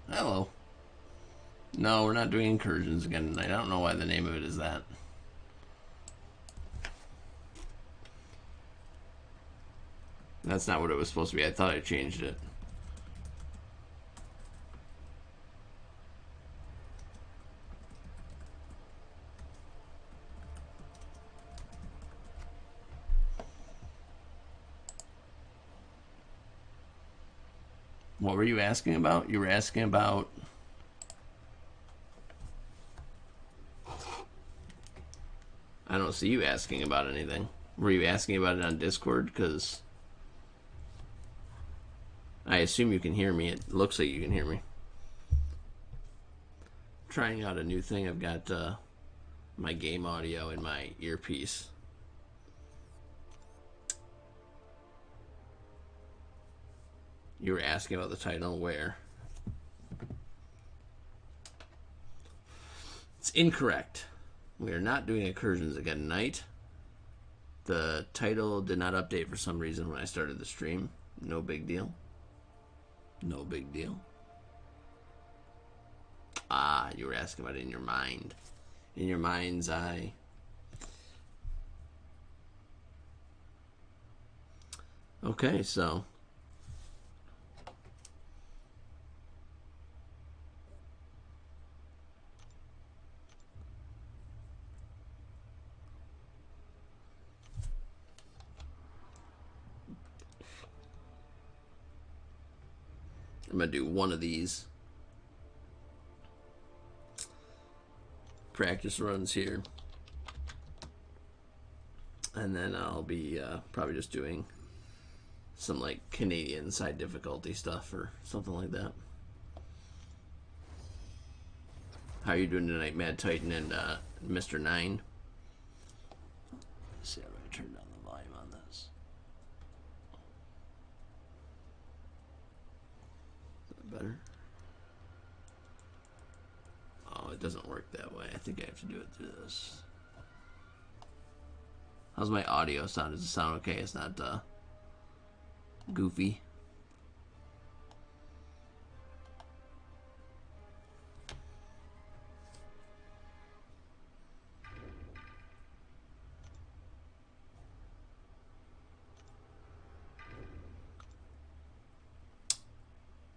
Hello. No, we're not doing incursions again tonight. I don't know why the name of it is that. That's not what it was supposed to be. I thought I changed it. What were you asking about? You were asking about... I don't see you asking about anything. Were you asking about it on Discord? Because I assume you can hear me. It looks like you can hear me. Trying out a new thing. I've got my game audio in my earpiece. You were asking about the title. Where? It's incorrect. We are not doing incursions again tonight. The title did not update for some reason when I started the stream. No big deal. No big deal. Ah, you were asking about it in your mind. In your mind's eye. Okay, so... I'm going to do one of these practice runs here. And then I'll be probably just doing some like Canadian side difficulty stuff or something like that. How are you doing tonight, Mad Titan and Mr. 9? Let's see how I turn down the volume on this. Is that better? Oh, it doesn't work that way. I think I have to do it through this. How's my audio sound? Does it sound okay? It's not goofy.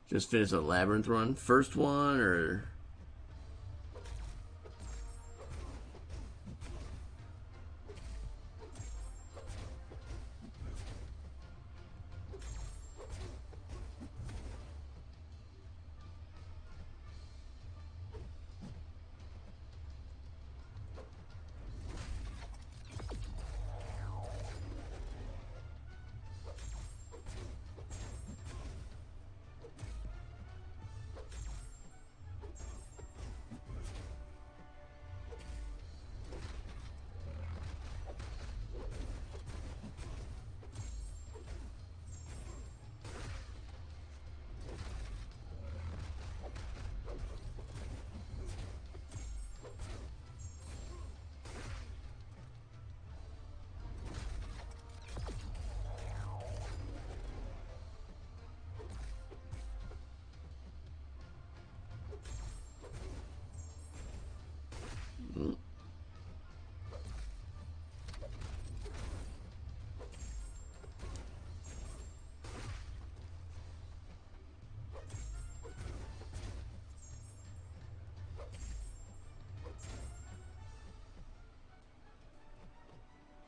Just finished a labyrinth run. First one or...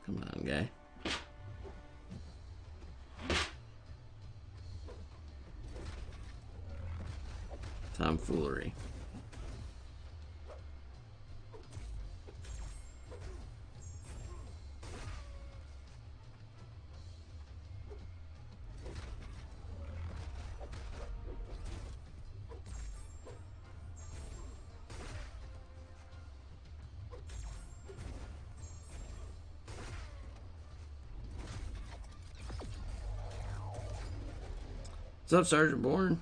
Come on, guy. Tomfoolery. What's up, Sergeant Bourne?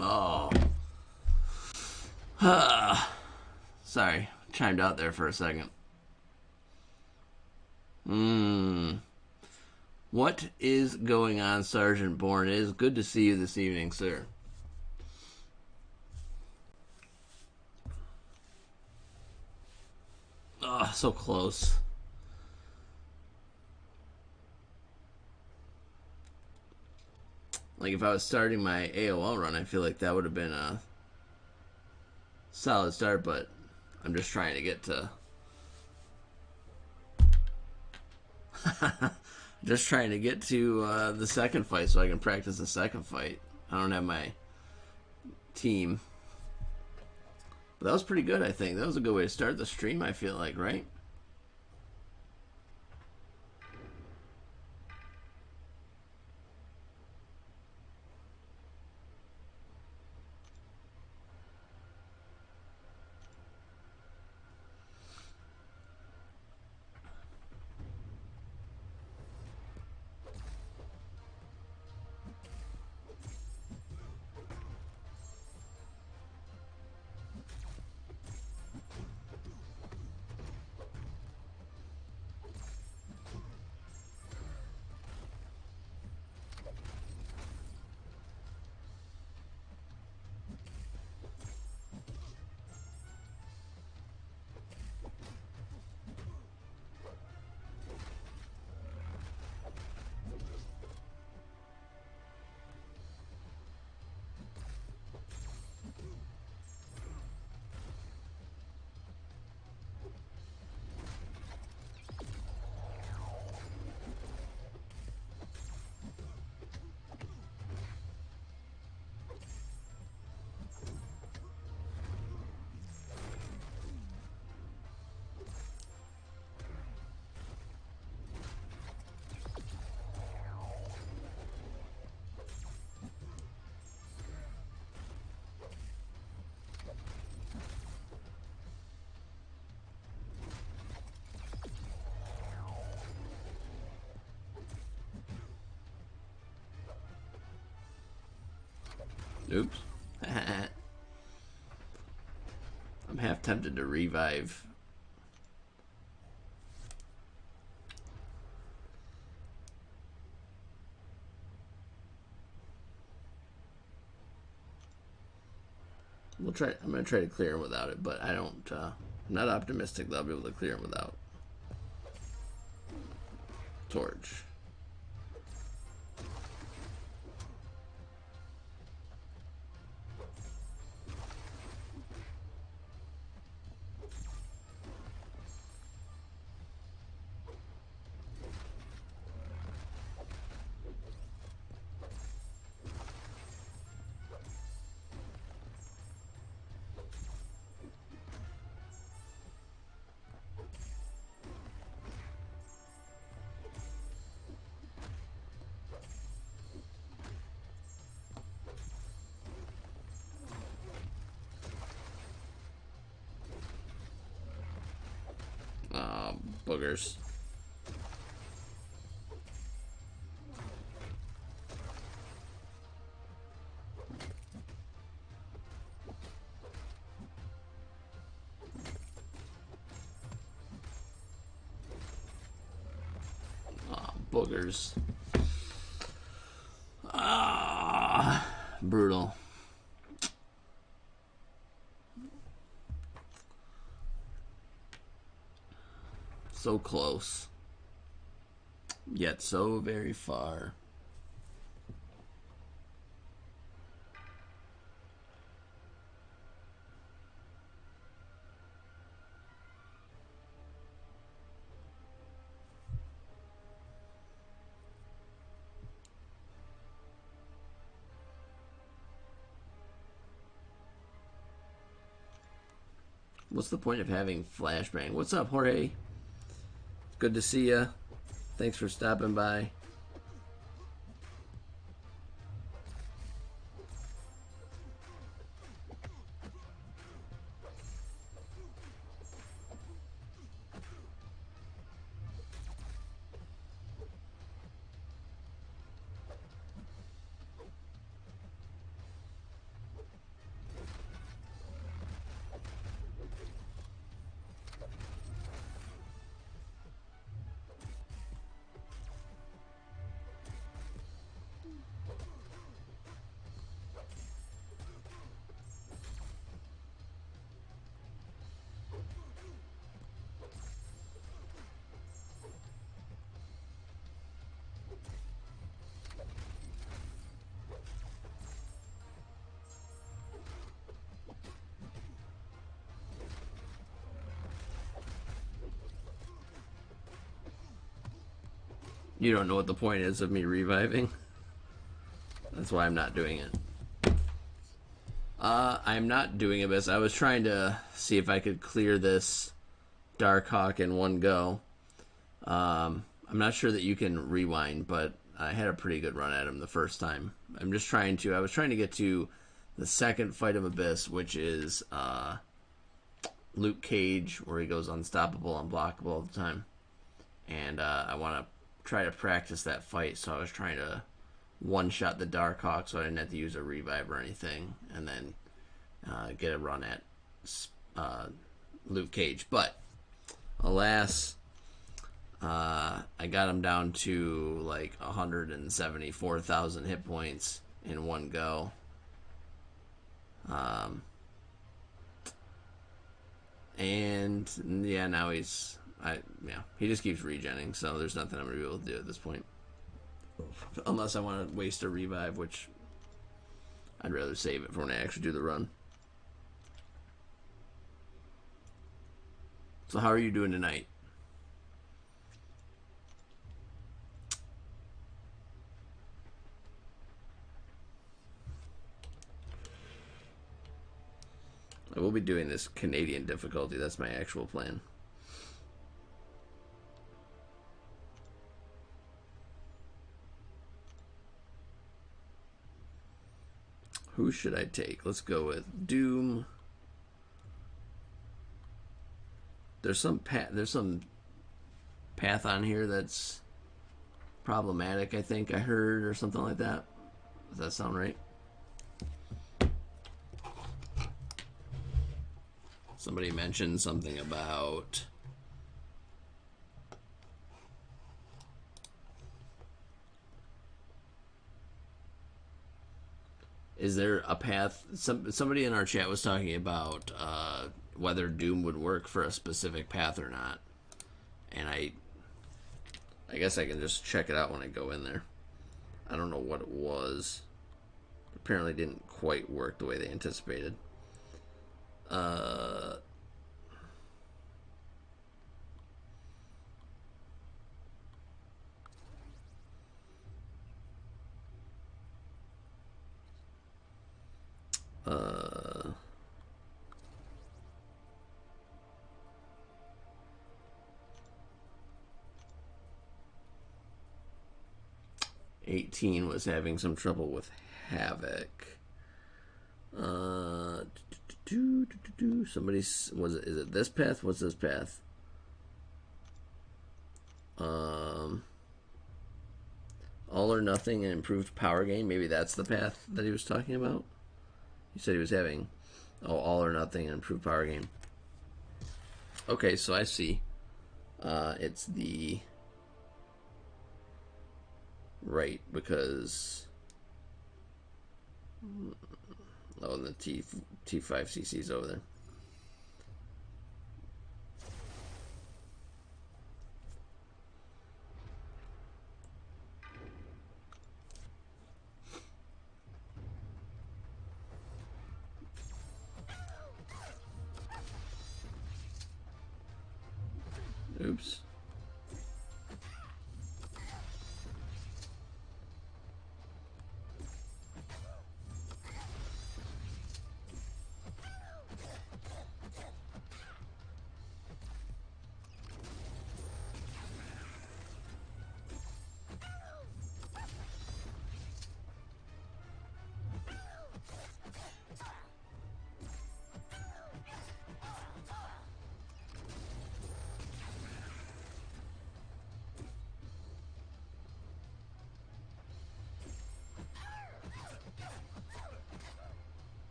Oh. Sorry, chimed out there for a second. What is going on, Sergeant Bourne? It is good to see you this evening, sir. Oh, so close. Like, if I was starting my AOL run, I feel like that would have been a solid start, but I'm just trying to get to... just trying to get to the second fight so I can practice the second fight. I don't have my team. But that was pretty good, I think. That was a good way to start the stream, I feel like, right? Oops. I'm half tempted to revive. We'll try. I'm gonna try to clear him without it, but I don't. I'm not optimistic that I'll be able to clear him without torch. Boogers. Boogers. Brutal. So close. Yet so very far. What's the point of having flashbang? What's up, Jorge? Good to see ya. Thanks for stopping by. You don't know what the point is of me reviving. That's why I'm not doing it. I'm not doing Abyss. I was trying to see if I could clear this Darkhawk in one go. I'm not sure that you can rewind, but I had a pretty good run at him the first time. I was trying to get to the second fight of Abyss, which is Luke Cage, where he goes unstoppable, unblockable all the time. And I want to try to practice that fight, so I was trying to one-shot the Darkhawk so I didn't have to use a revive or anything, and then get a run at Luke Cage. But, alas, I got him down to like 174,000 hit points in one go. And yeah, now he just keeps regenning, so there's nothing I'm gonna be able to do at this point, unless I want to waste a revive, which I'd rather save it for when I actually do the run. So how are you doing tonight? I will be doing this Canadian difficulty. That's my actual plan. Who should I take? Let's go with Doom. There's some path on here that's problematic, I think I heard, or something like that. Does that sound right? Somebody mentioned something about is there a path? Somebody in our chat was talking about whether Doom would work for a specific path or not, and I guess I can just check it out when I go in there. I don't know what it was. Apparently didn't quite work the way they anticipated. Uh, 18 was having some trouble with Havoc. Somebody is it this path? What's this path? All or nothing and improved power gain. Maybe that's the path that he was talking about. He said he was having all or nothing and improved power gain. Okay, so I see. It's the right because the T5CC's over there. Oops.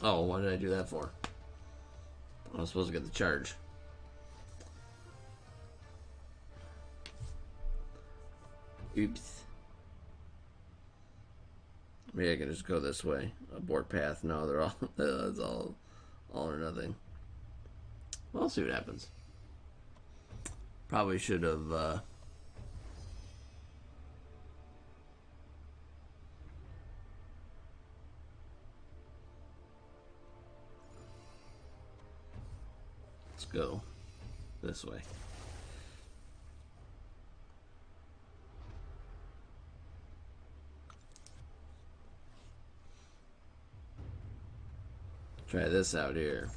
Oh, what did I do that for? I was supposed to get the charge. Oops. Maybe I can just go this way. Abort path. No, they're all that's all or nothing. Well, I'll see what happens. Probably should have let's go this way. Try this out here.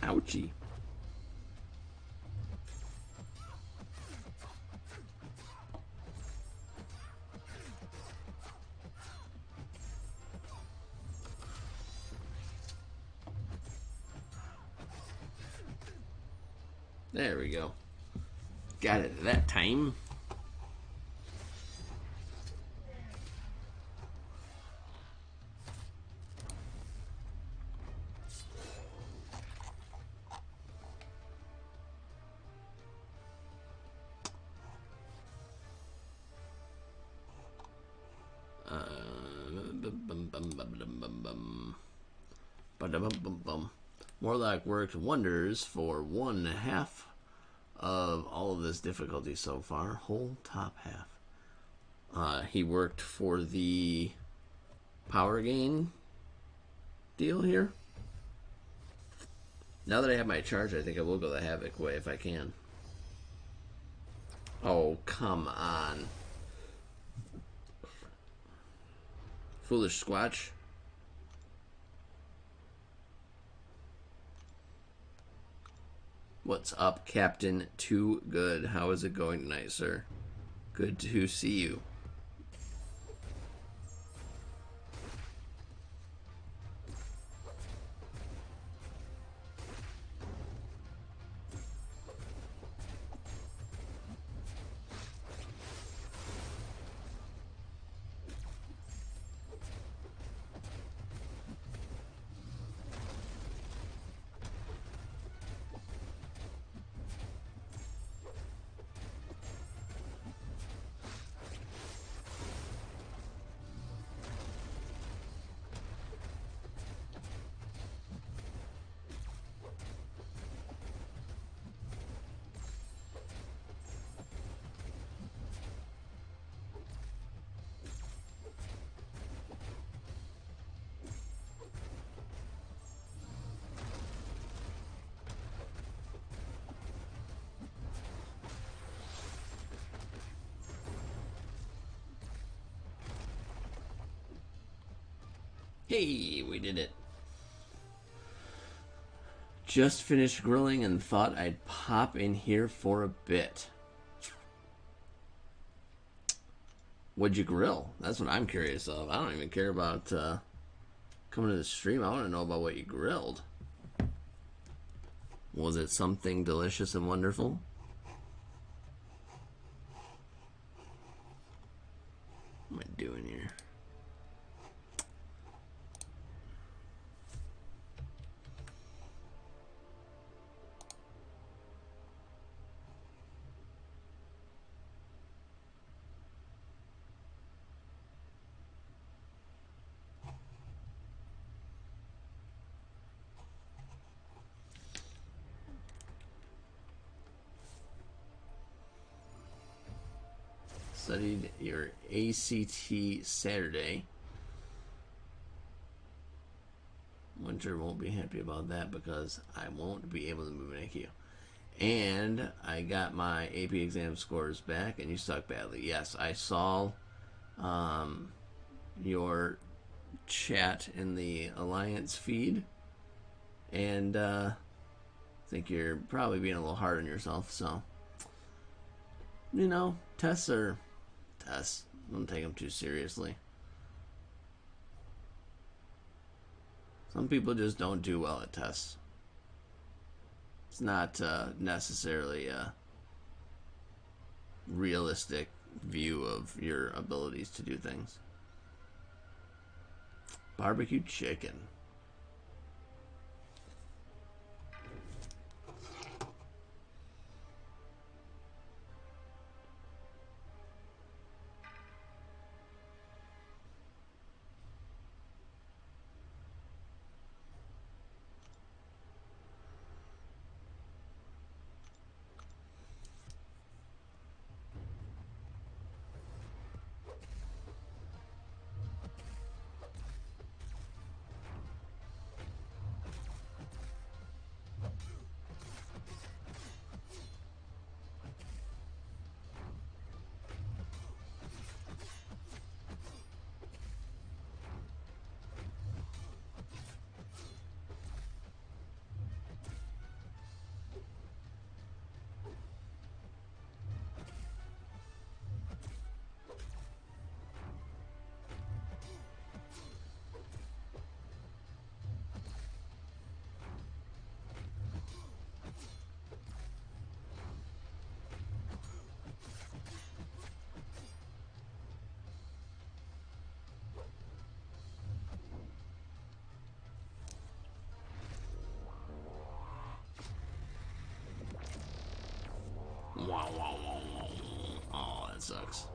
Ouchie. There we go. Got it that time. Morlock worked wonders for 1/2 of all of this difficulty so far. Whole top half. He worked for the power gain deal here. Now that I have my charge, I think I will go the Havoc way if I can. Oh, come on. Foolish Squatch. What's up, Captain Too Good? How is it going tonight, sir? Good to see you. Hey, we did it. Just finished grilling and thought I'd pop in here for a bit. What'd you grill? That's what I'm curious of. I don't even care about coming to the stream. I want to know about what you grilled. Was it something delicious and wonderful? What am I doing here? Studied your ACT Saturday. What Hunter won't be happy about that because I won't be able to move an AQ. And I got my AP exam scores back, and you suck badly. Yes, I saw your chat in the Alliance feed, and I think you're probably being a little hard on yourself. So, you know, tests are tests. Don't take them too seriously. Some people just don't do well at tests. It's not necessarily a realistic view of your abilities to do things. Barbecue chicken. Wow, wow, wow, wow. Oh, that sucks.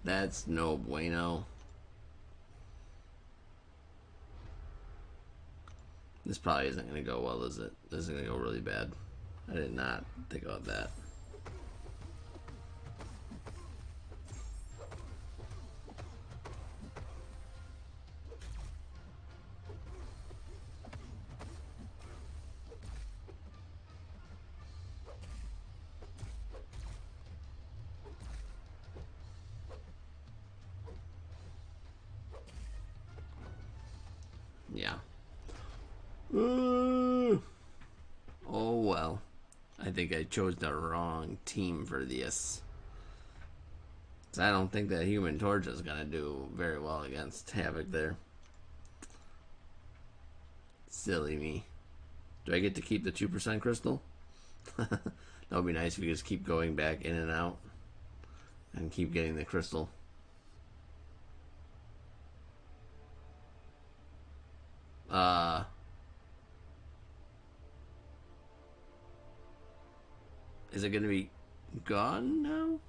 That's no bueno. This probably isn't going to go well, is it? This is going to go really bad. I did not think about that. Yeah. Oh well. I think I chose the wrong team for this. I don't think that Human Torch is going to do very well against Havoc there. Silly me. Do I get to keep the 2% crystal? That would be nice if you just keep going back in and out and keep getting the crystal. Is it going to be gone now?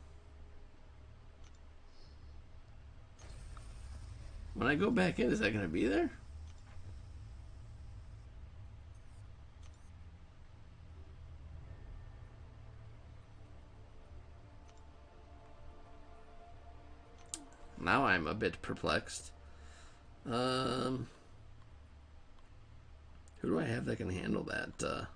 When I go back in, is that going to be there? Now I'm a bit perplexed. Who do I have that can handle that?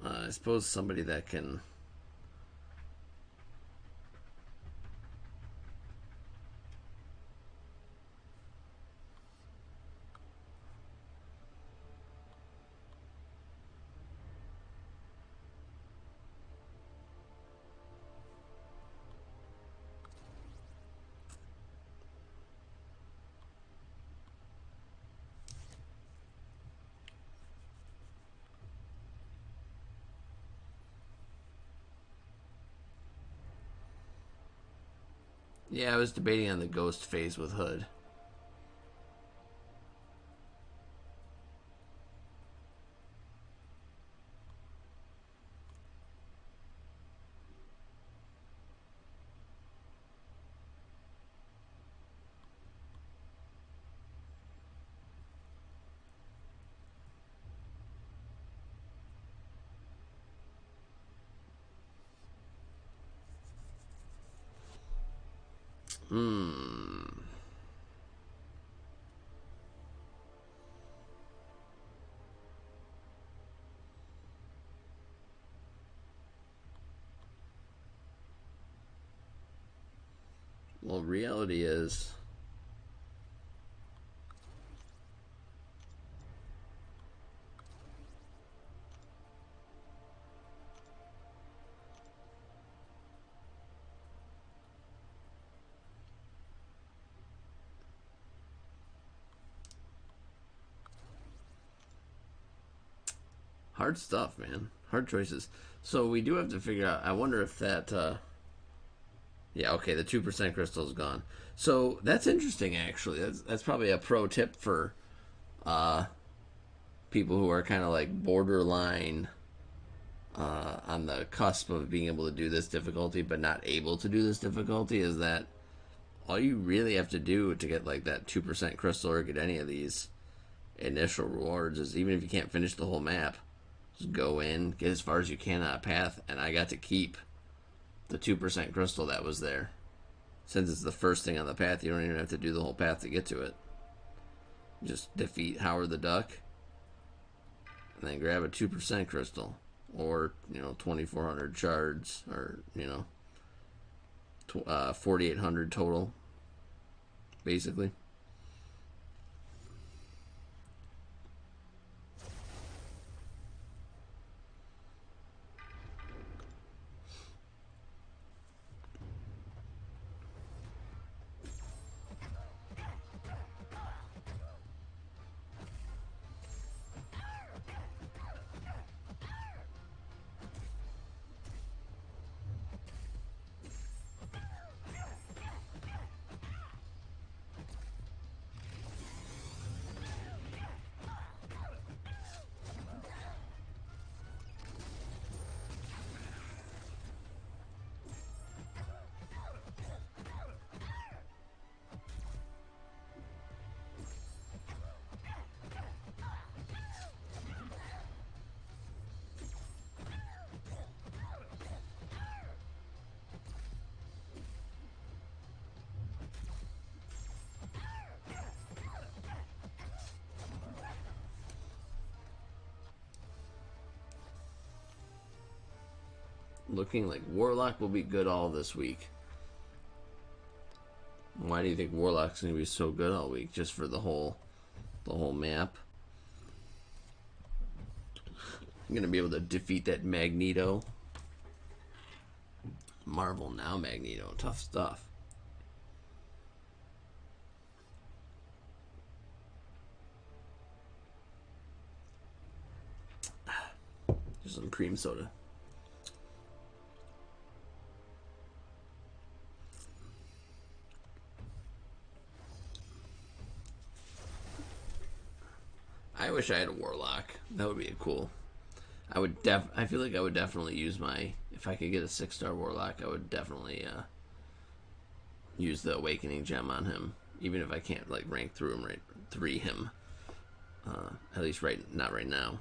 I suppose somebody that can... Yeah, I was debating on the ghost phase with Hood. Hmm. Well, reality is hard stuff, man. Hard choices. So we do have to figure out. I wonder if that. Yeah, okay. The 2% crystal is gone. So that's interesting, actually. That's probably a pro tip for uh, people who are kind of like borderline on the cusp of being able to do this difficulty, but not able to do this difficulty. Is that all you really have to do to get like that 2% crystal or get any of these initial rewards is even if you can't finish the whole map, just go in, get as far as you can on a path, and I got to keep the 2% crystal that was there. Since it's the first thing on the path, you don't even have to do the whole path to get to it. Just defeat Howard the Duck, and then grab a 2% crystal, or 2,400 shards, or 4,800 total, basically. Looking like Warlock will be good all this week. Why do you think Warlock's going to be so good all week? Just for the whole map? I'm going to be able to defeat that Magneto. Marvel now, Magneto. Tough stuff. Just some cream soda. I wish I had a Warlock. That would be a cool. I feel like I would definitely use my. If I could get a 6-star Warlock, I would definitely use the Awakening Gem on him. Even if I can't like rank through him him. At least not right now.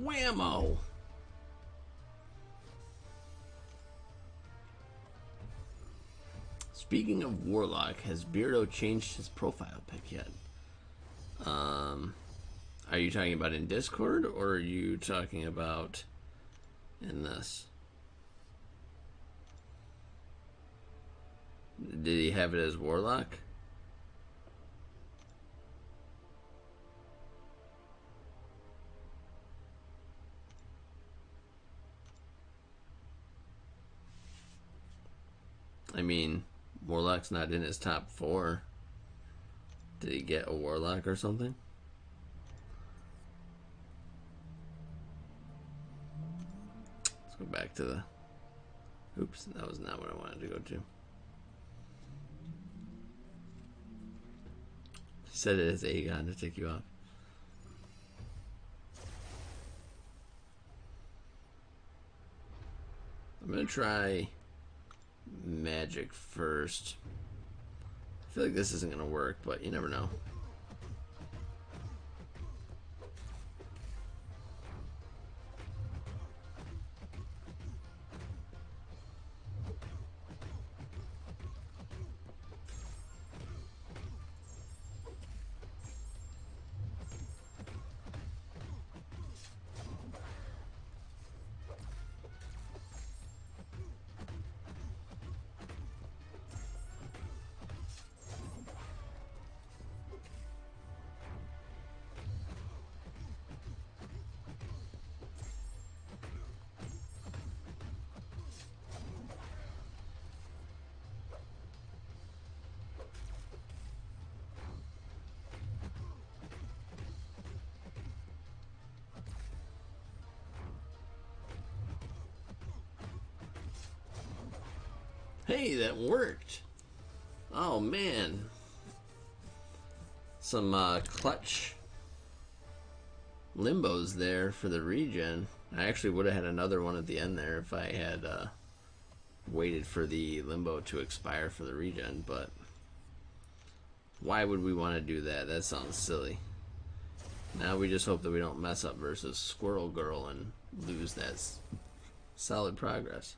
Whammo! Speaking of Warlock, has Beardo changed his profile pic yet? Are you talking about in Discord, or are you talking about in this? Did he have it as Warlock? I mean, Warlock's not in his top 4. Did he get a Warlock or something? Let's go back to the... Oops, that was not what I wanted to go to. said it as Aegon to take you off. I'm gonna try magic first. I feel like this isn't gonna work, but you never know. Hey, that worked. Oh man. Some clutch limbos there for the regen. I actually would have had another one at the end there if I had waited for the limbo to expire for the regen, but why would we want to do that? That sounds silly. Now we just hope that we don't mess up versus Squirrel Girl and lose that solid progress.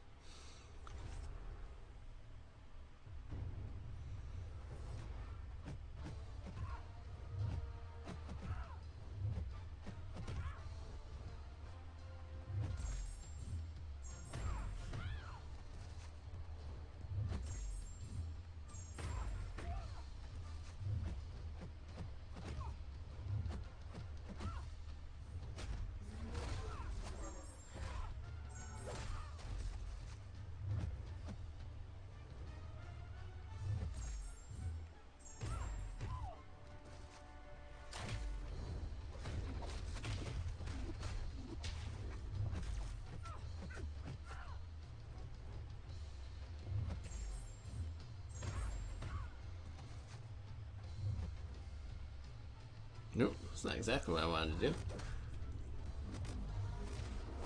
Nope, that's not exactly what I wanted to do.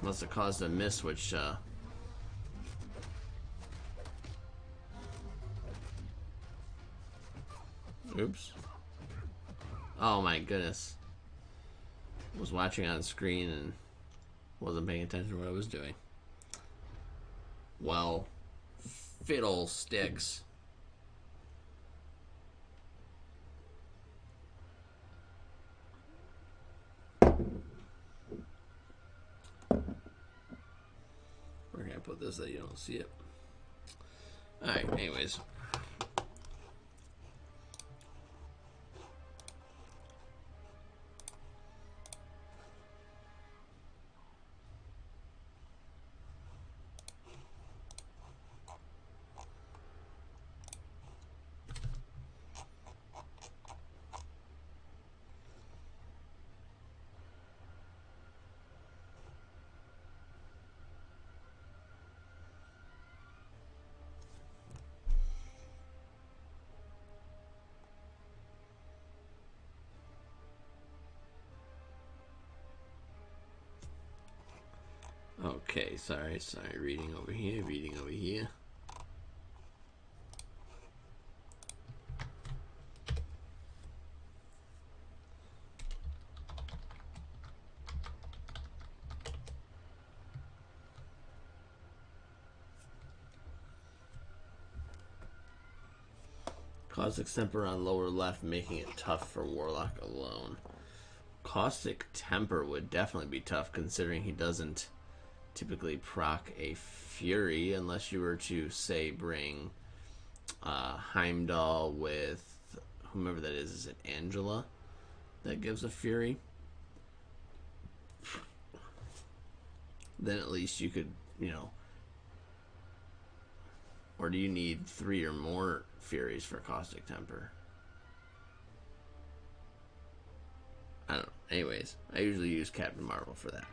Must have caused a miss, which oops. Oh my goodness. I was watching on screen and wasn't paying attention to what I was doing. Well, fiddlesticks. Where can I put this that you don't see it? Alright, anyways. Okay, sorry, reading over here. Caustic Temper on lower left, making it tough for Warlock alone. Caustic Temper would definitely be tough, considering he doesn't typically proc a Fury, unless you were to, say, bring Heimdall with whomever that is. Is it Angela that gives a Fury? Then at least you could, you know. Or do you need 3 or more Furies for Caustic Temper? I don't know. Anyways, I usually use Captain Marvel for that.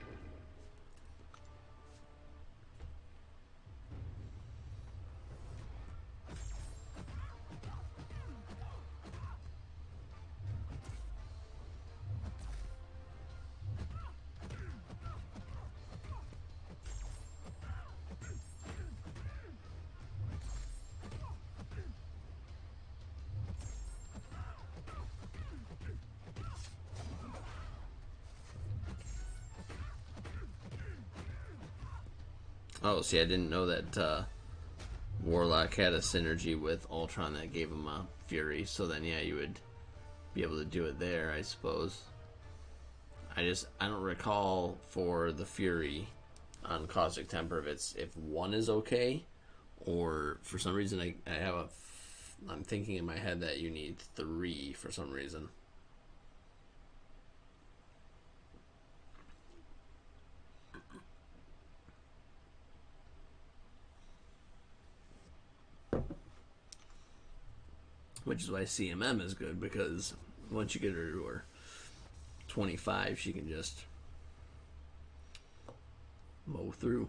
Oh, see, I didn't know that Warlock had a synergy with Ultron that gave him a Fury. So then, yeah, you would be able to do it there, I suppose. I don't recall for the Fury on Caustic Temper if one is okay, or for some reason I'm thinking in my head that you need 3 for some reason. Which is why CMM is good, because once you get her to her 25, she can just mow through.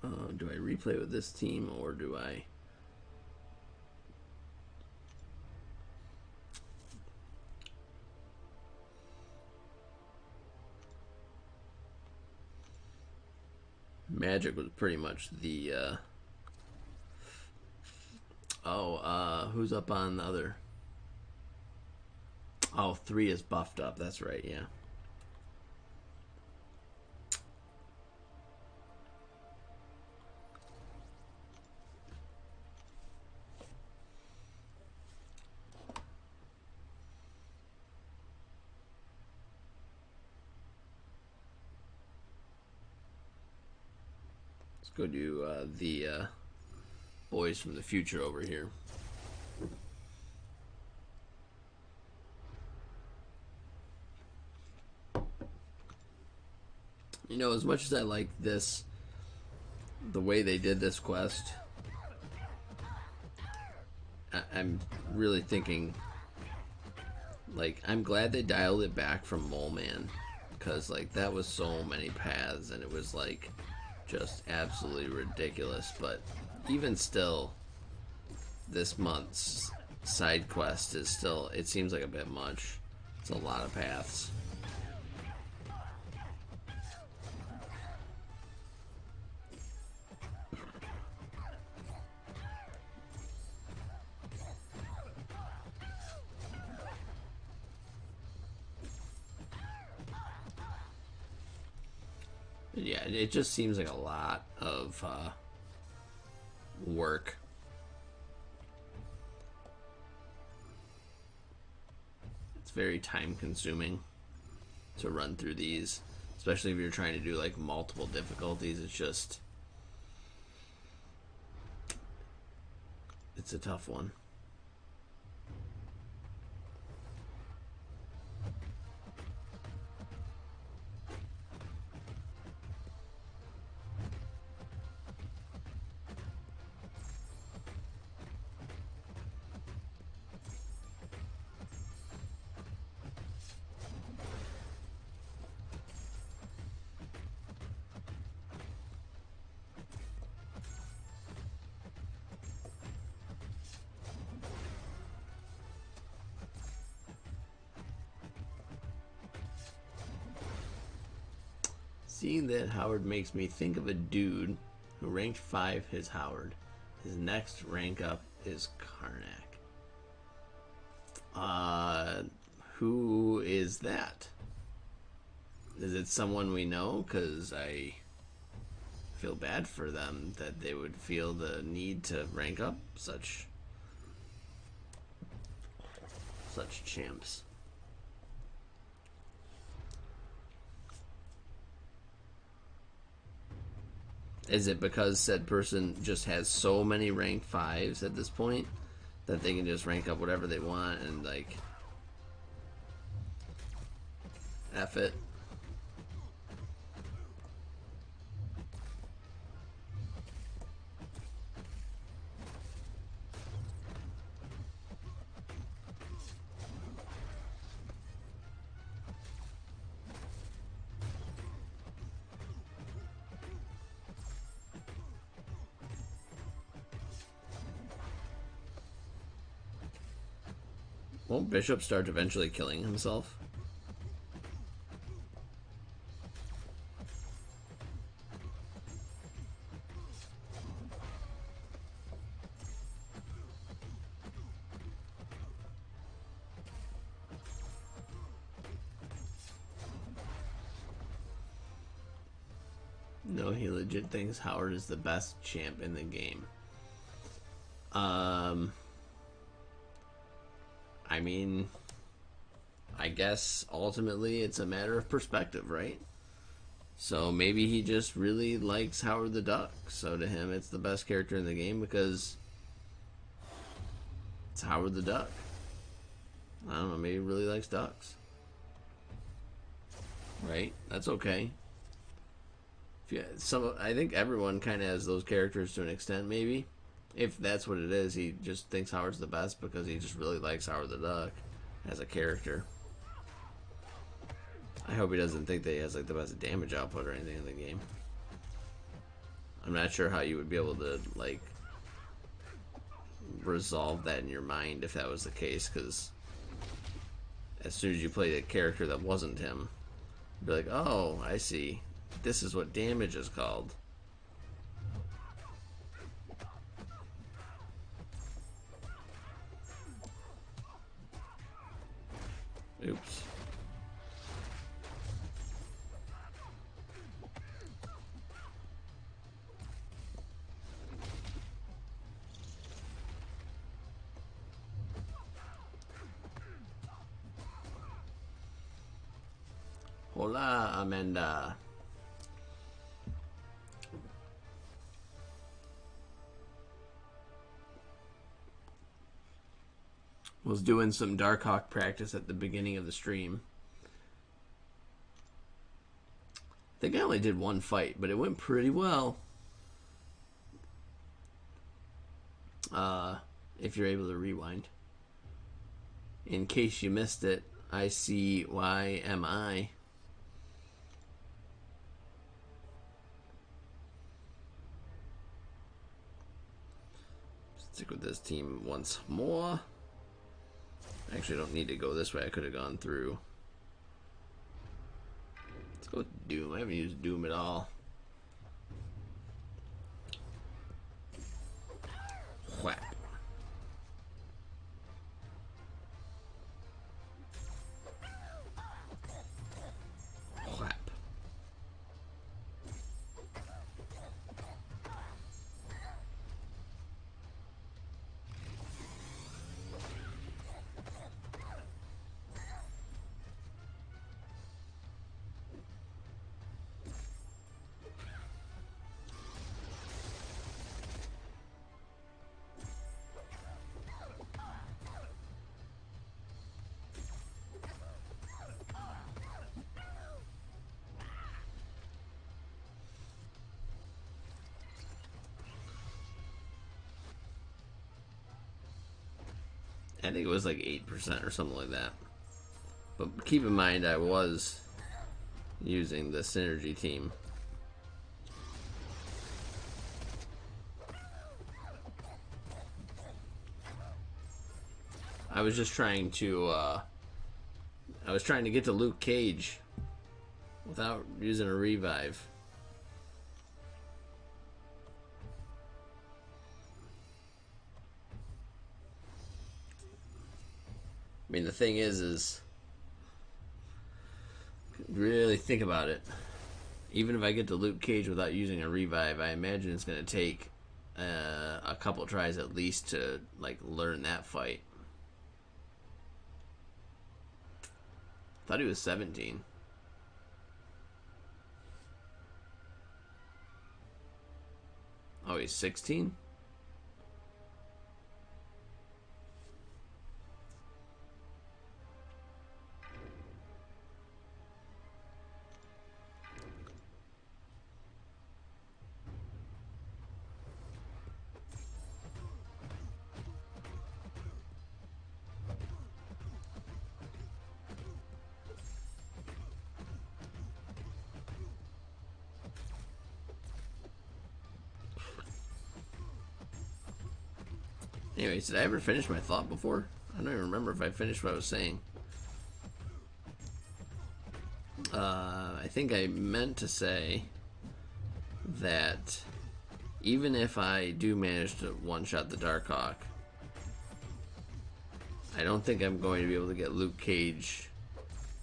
Do I replay with this team, or do I... Magic was pretty much the... who's up on the other? Oh, 3 is buffed up. That's right, yeah. Let's go to the boys from the future over here. You know, as much as I like this, the way they did this quest, I'm really thinking, like, I'm glad they dialed it back from Mole Man, because, like, that was so many paths, and it was, like, just absolutely ridiculous. But even still, this month's side quest is still, it seems like a bit much. It's a lot of paths. Yeah, it just seems like a lot of work. It's very time consuming to run through these, especially if you're trying to do like multiple difficulties. It's a tough one. Seeing that Howard makes me think of a dude who ranked 5 his Howard. His next rank up is Karnak. Who is that? Is it someone we know? Because I feel bad for them that they would feel the need to rank up such champs. Is it because said person just has so many rank 5s at this point that they can just rank up whatever they want and, like, F it? Won't Bishop start eventually killing himself? No, he legit thinks Howard is the best champ in the game. I mean, I guess ultimately it's a matter of perspective, right? So maybe he just really likes Howard the Duck. So to him, it's the best character in the game because it's Howard the Duck. I don't know, maybe he really likes ducks. Right? That's okay. I think everyone kind of has those characters to an extent, maybe. If that's what it is, he just thinks Howard's the best because he just really likes Howard the Duck as a character. I hope he doesn't think that he has like the best damage output or anything in the game. I'm not sure how you would be able to like resolve that in your mind if that was the case, because as soon as you play a character that wasn't him, you'd be like, oh, I see. This is what damage is called. Oops. Hola, Amanda. Was doing some Darkhawk practice at the beginning of the stream. I think I only did one fight, but it went pretty well. If you're able to rewind. In case you missed it, ICYMI. Stick with this team once more. Actually, I don't need to go this way. I could have gone through. Let's go with Doom. I haven't used Doom at all. Whap. Whap. I think it was like 8% or something like that. But keep in mind, I was using the synergy team. I was just trying to, get to Luke Cage without using a revive. I mean, the thing is really think about it. Even if I get to Luke Cage without using a revive, I imagine it's going to take a couple tries at least to like learn that fight. Thought he was 17. Oh, he's 16? Anyways, did I ever finish my thought before? I don't even remember if I finished what I was saying. I think I meant to say that even if I do manage to one-shot the Darkhawk, I don't think I'm going to be able to get Luke Cage,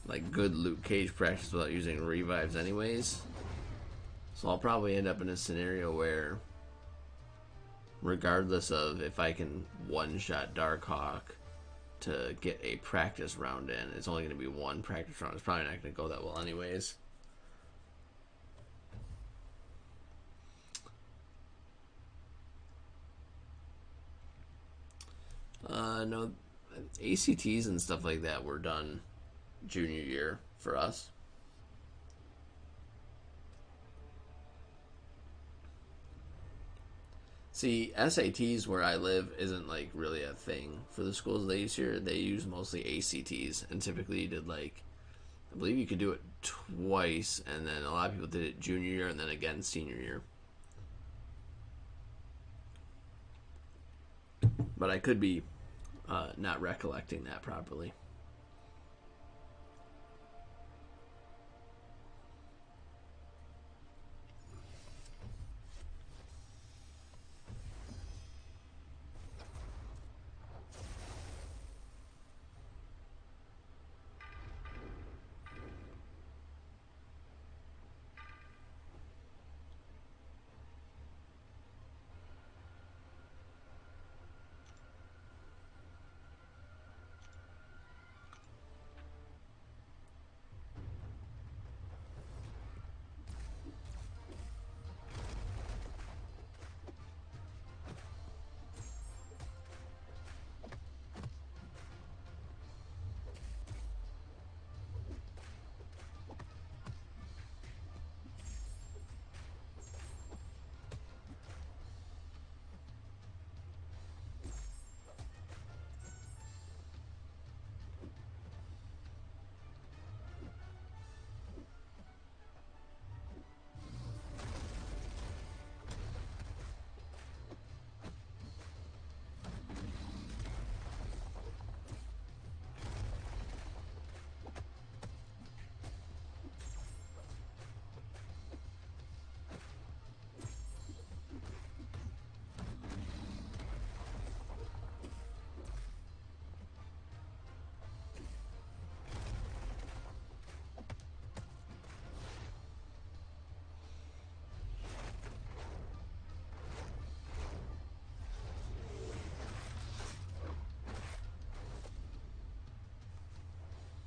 like good Luke Cage practice without using revives anyways. So I'll probably end up in a scenario where, regardless of if I can one-shot Darkhawk to get a practice round in, it's only going to be one practice round. It's probably not going to go that well anyways. No, ACTs and stuff like that were done junior year for us. See, SATs where I live isn't like really a thing for the schools they use here. They use mostly ACTs, and typically you did like, I believe you could do it twice, and then a lot of people did it junior year and then again senior year. But I could be not recollecting that properly.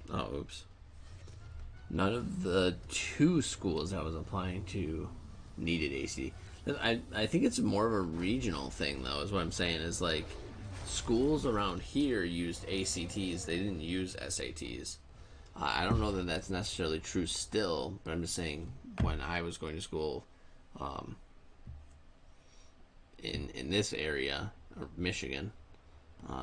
Oh, oops. None of the two schools I was applying to needed ACT. I think it's more of a regional thing, though, is what I'm saying. Is like schools around here used ACTs, they didn't use SATs. I don't know that that's necessarily true still, but I'm just saying when I was going to school um, in this area, Michigan,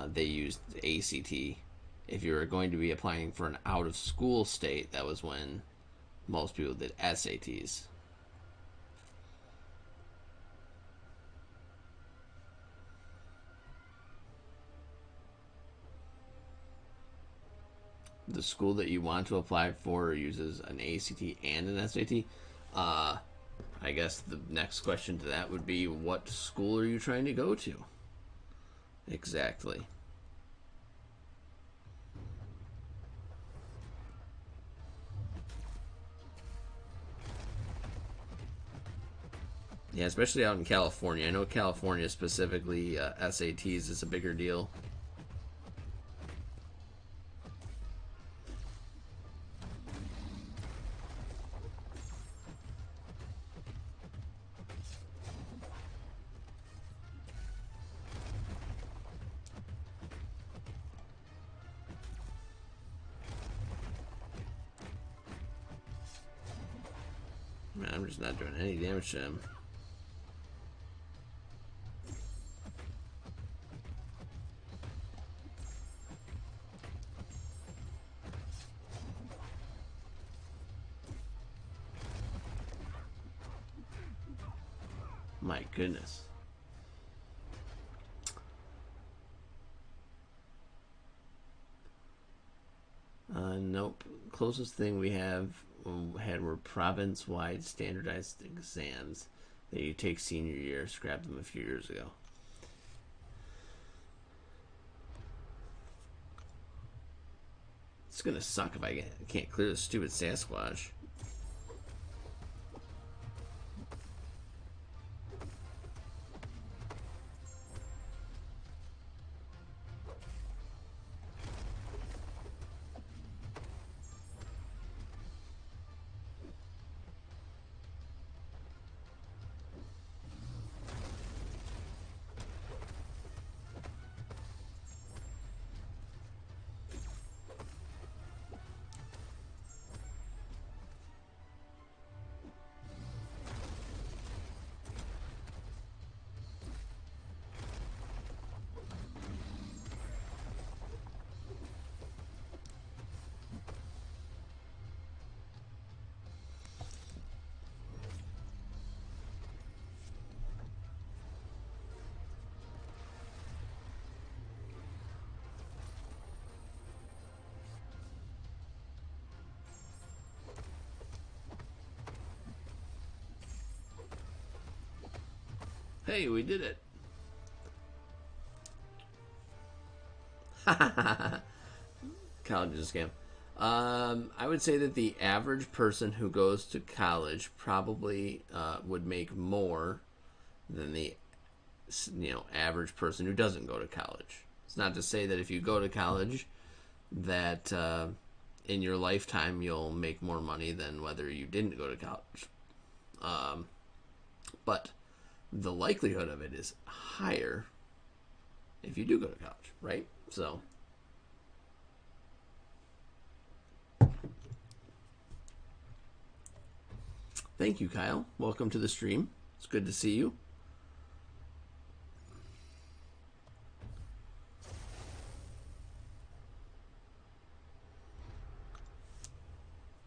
they used ACT. If you were going to be applying for an out of school state, that was when most people did SATs. The school that you want to apply for uses an ACT and an SAT. Uh, I guess the next question to that would be, what school are you trying to go to? Exactly. Yeah, especially out in California. I know California specifically, SATs is a bigger deal. Man, I'm just not doing any damage to him. My goodness. Nope. Closest thing we had were province-wide standardized exams that you take senior year. Scrapped them a few years ago. It's gonna suck if I can't clear the stupid Sasquatch. Hey, we did it. College is a scam. I would say that the average person who goes to college probably would make more than the average person who doesn't go to college. It's not to say that if you go to college that in your lifetime you'll make more money than whether you didn't go to college. But the likelihood of it is higher if you do go to college, right? So, thank you, Kyle. Welcome to the stream. It's good to see you.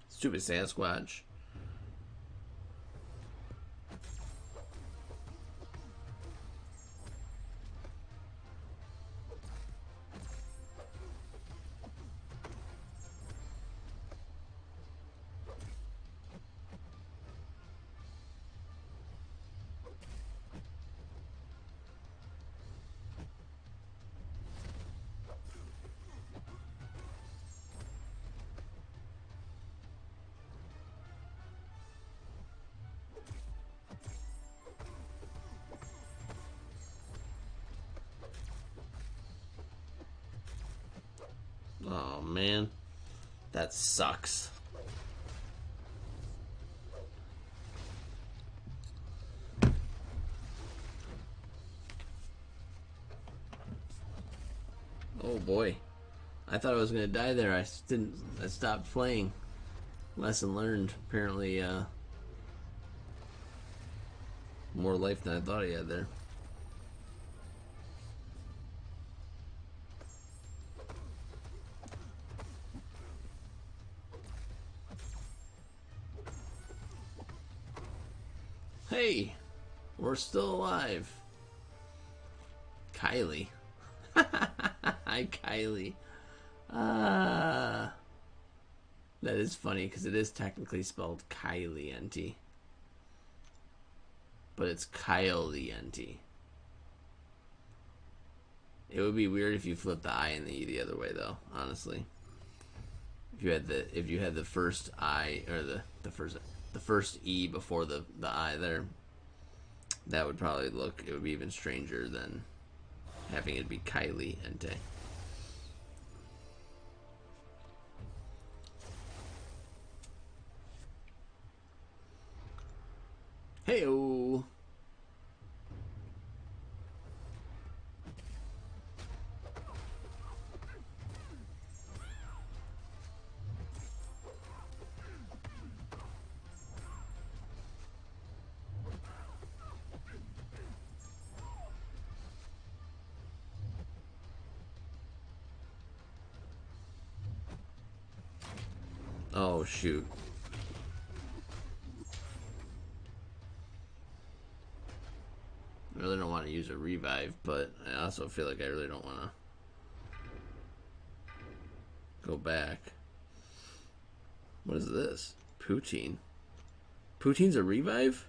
Stupid Sasquatch. Oh man, that sucks. Oh boy, I thought I was gonna die there. I didn't. I stopped playing. Lesson learned. Apparently, more life than I thought he had there. Hey, we're still alive. Kylie. Hi, Kylie. Ah. That is funny because it is technically spelled Kylie NT. But it's Kylie NT. It would be weird if you flipped the I and the E the other way though, honestly. If you had the first I or the first E before the I there, that would probably it would be even stranger than having it be Kylie Ente. Hey-o! Oh, shoot. I really don't want to use a revive, but I also feel like I really don't want to go back. What is this? Poutine. Poutine's a revive?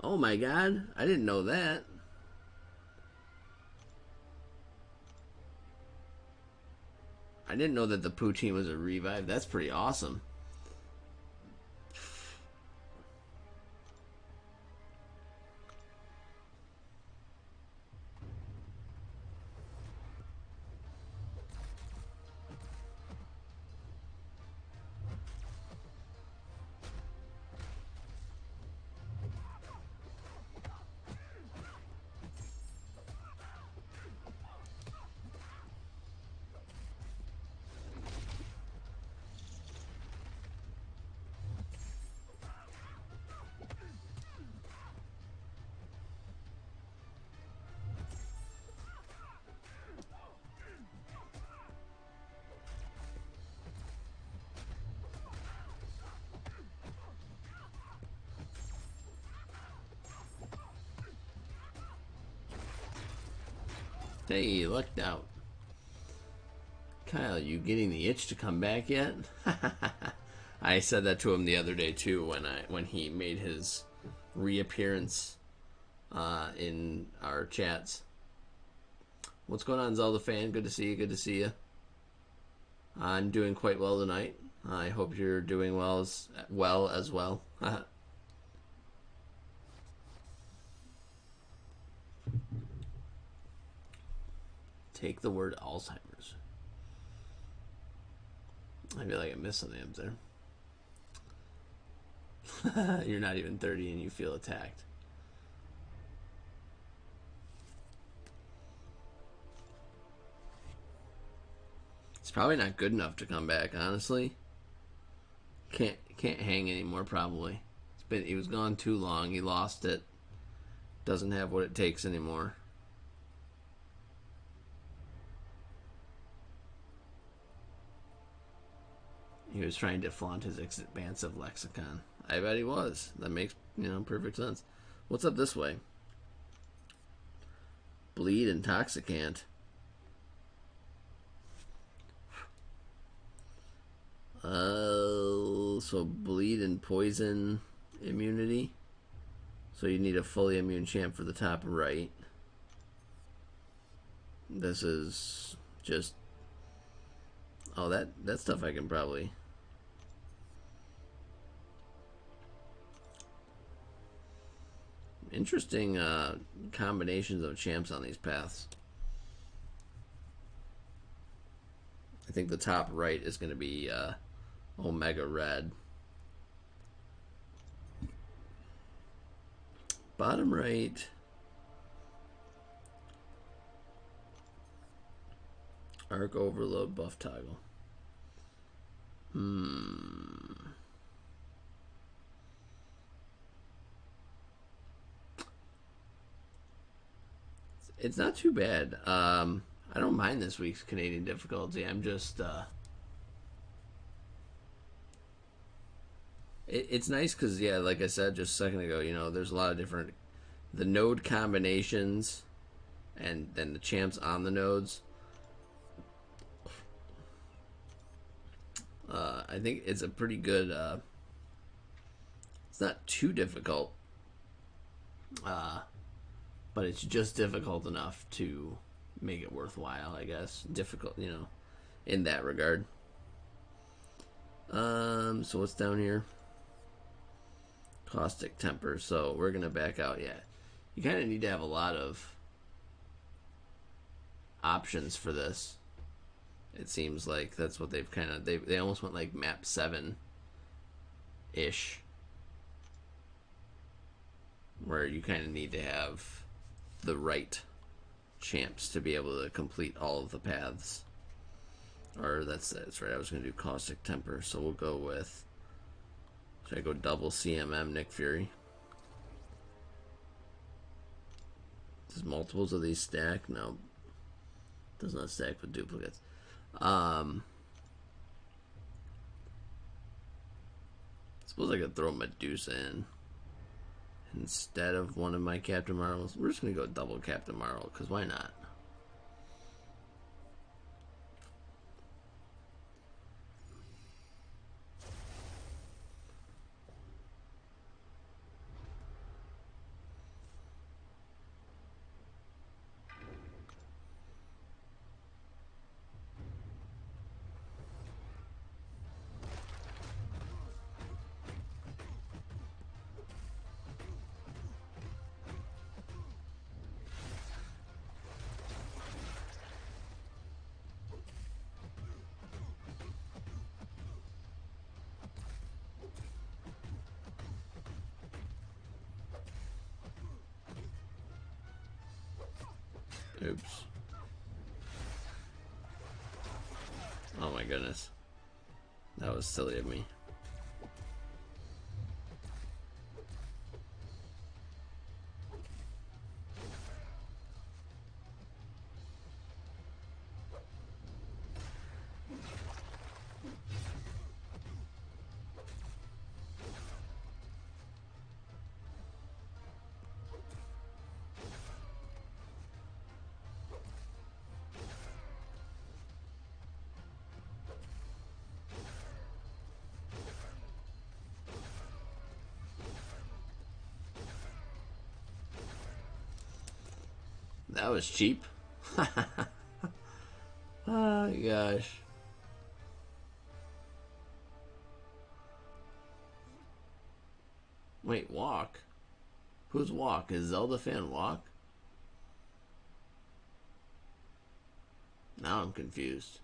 Oh my god, I didn't know that. I didn't know that the Poutine was a revive. That's pretty awesome. Hey, lucked out. Kyle, you getting the itch to come back yet? I said that to him the other day too when he made his reappearance in our chats. What's going on, Zelda fan? Good to see you. Good to see you. I'm doing quite well tonight. I hope you're doing well as well. Take the word Alzheimer's. I feel like I missed some names there. You're not even 30 and you feel attacked. It's probably not good enough to come back, honestly. Can't hang anymore, probably. He was gone too long. He lost it. Doesn't have what it takes anymore. He was trying to flaunt his expansive lexicon. I bet he was. That makes, perfect sense. What's up this way? Bleed Intoxicant. So bleed and poison immunity. So you need a fully immune champ for the top right. This is just... Oh, that stuff I can probably... Interesting combinations of champs on these paths. I think the top right is going to be Omega Red. Bottom right... Arc Overload buff toggle. It's not too bad. I don't mind this week's Canadian difficulty. I'm just... It's nice because, yeah, like I said just a second ago, there's a lot of different... The node combinations and then the champs on the nodes. I think it's a pretty good... it's not too difficult. But it's just difficult enough to make it worthwhile, I guess. Difficult, in that regard. So what's down here? Caustic Temper. So we're going to back out. Yeah. You kind of need to have a lot of options for this. It seems like that's what they've kind of... They almost went like map 7-ish. Where you kind of need to have the right champs to be able to complete all of the paths. Or that's right. I was going to do Caustic Temper, so we'll go with... Should I go double CMM Nick Fury? Does multiples of these stack? No. Does not stack with duplicates. Suppose I could throw Medusa in instead of one of my Captain Marvels. We're just going to go double Captain Marvel, because why not? Oops. Oh my goodness. That was silly of me. That was cheap. Oh gosh. Wait, walk? Who's walk? Is Zelda fan walk? Now I'm confused.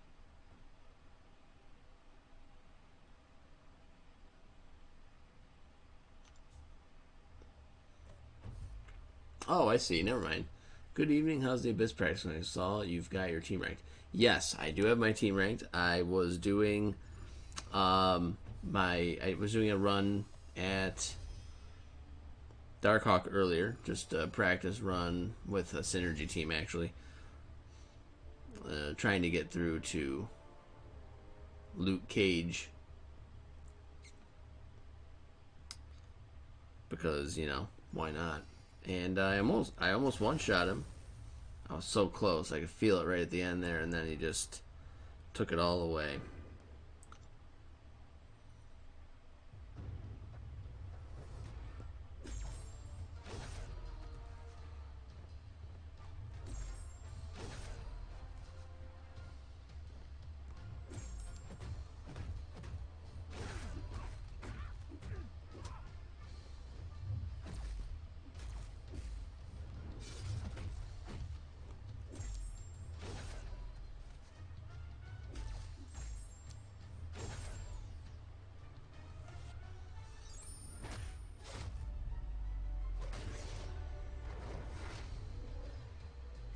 Oh, I see. Never mind. Good evening. How's the Abyss practice? I saw you've got your team ranked. Yes, I do have my team ranked. I was doing I was doing a run at Darkhawk earlier, just a practice run with a synergy team actually. Trying to get through to Luke Cage because, you know, why not? And I almost one shot him. I was so close. I could feel it right at the end there, and then he just took it all away.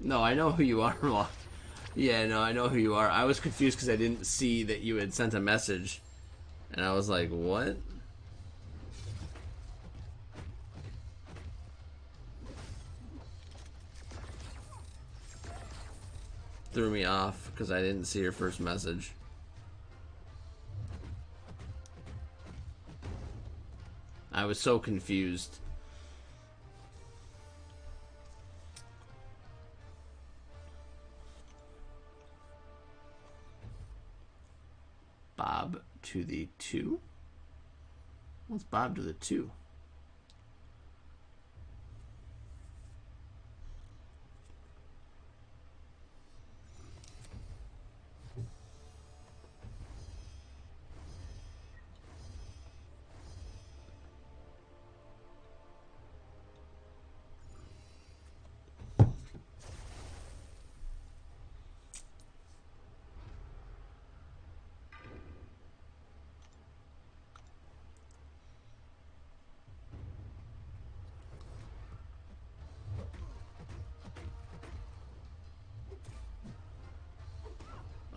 No, I know who you are, Mark. Yeah, no, I know who you are. I was confused because I didn't see that you had sent a message. And I was like, what? Threw me off because I didn't see your first message. I was so confused. Bob to the 2? What's Bob to the 2?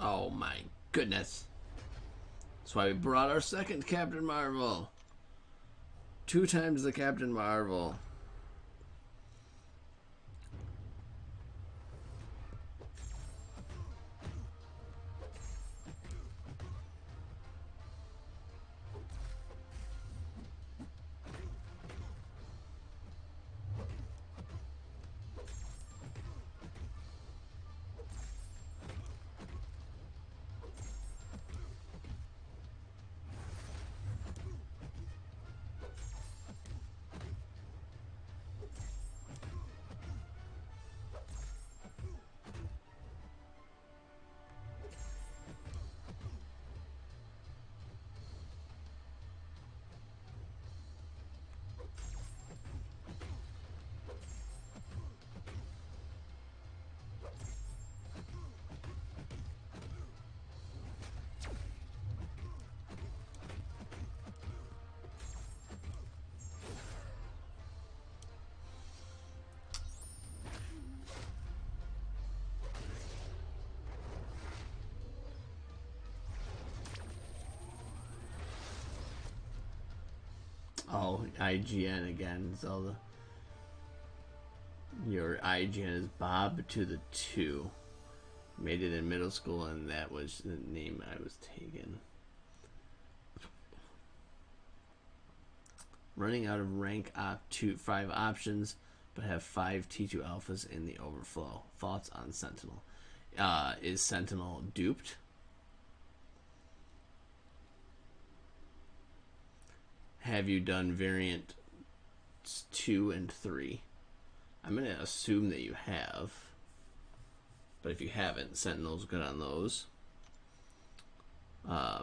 Oh my goodness. That's why we brought our second Captain Marvel. 2 times the Captain Marvel. Oh, IGN again, Zelda. Your IGN is Bob to the 2. Made it in middle school, and that was the name I was taking. Running out of rank 5 options, but have 5 T2 alphas in the overflow. Thoughts on Sentinel? Is Sentinel duped? Have you done variant 2 and 3? I'm going to assume that you have. But if you haven't, Sentinel's good on those. I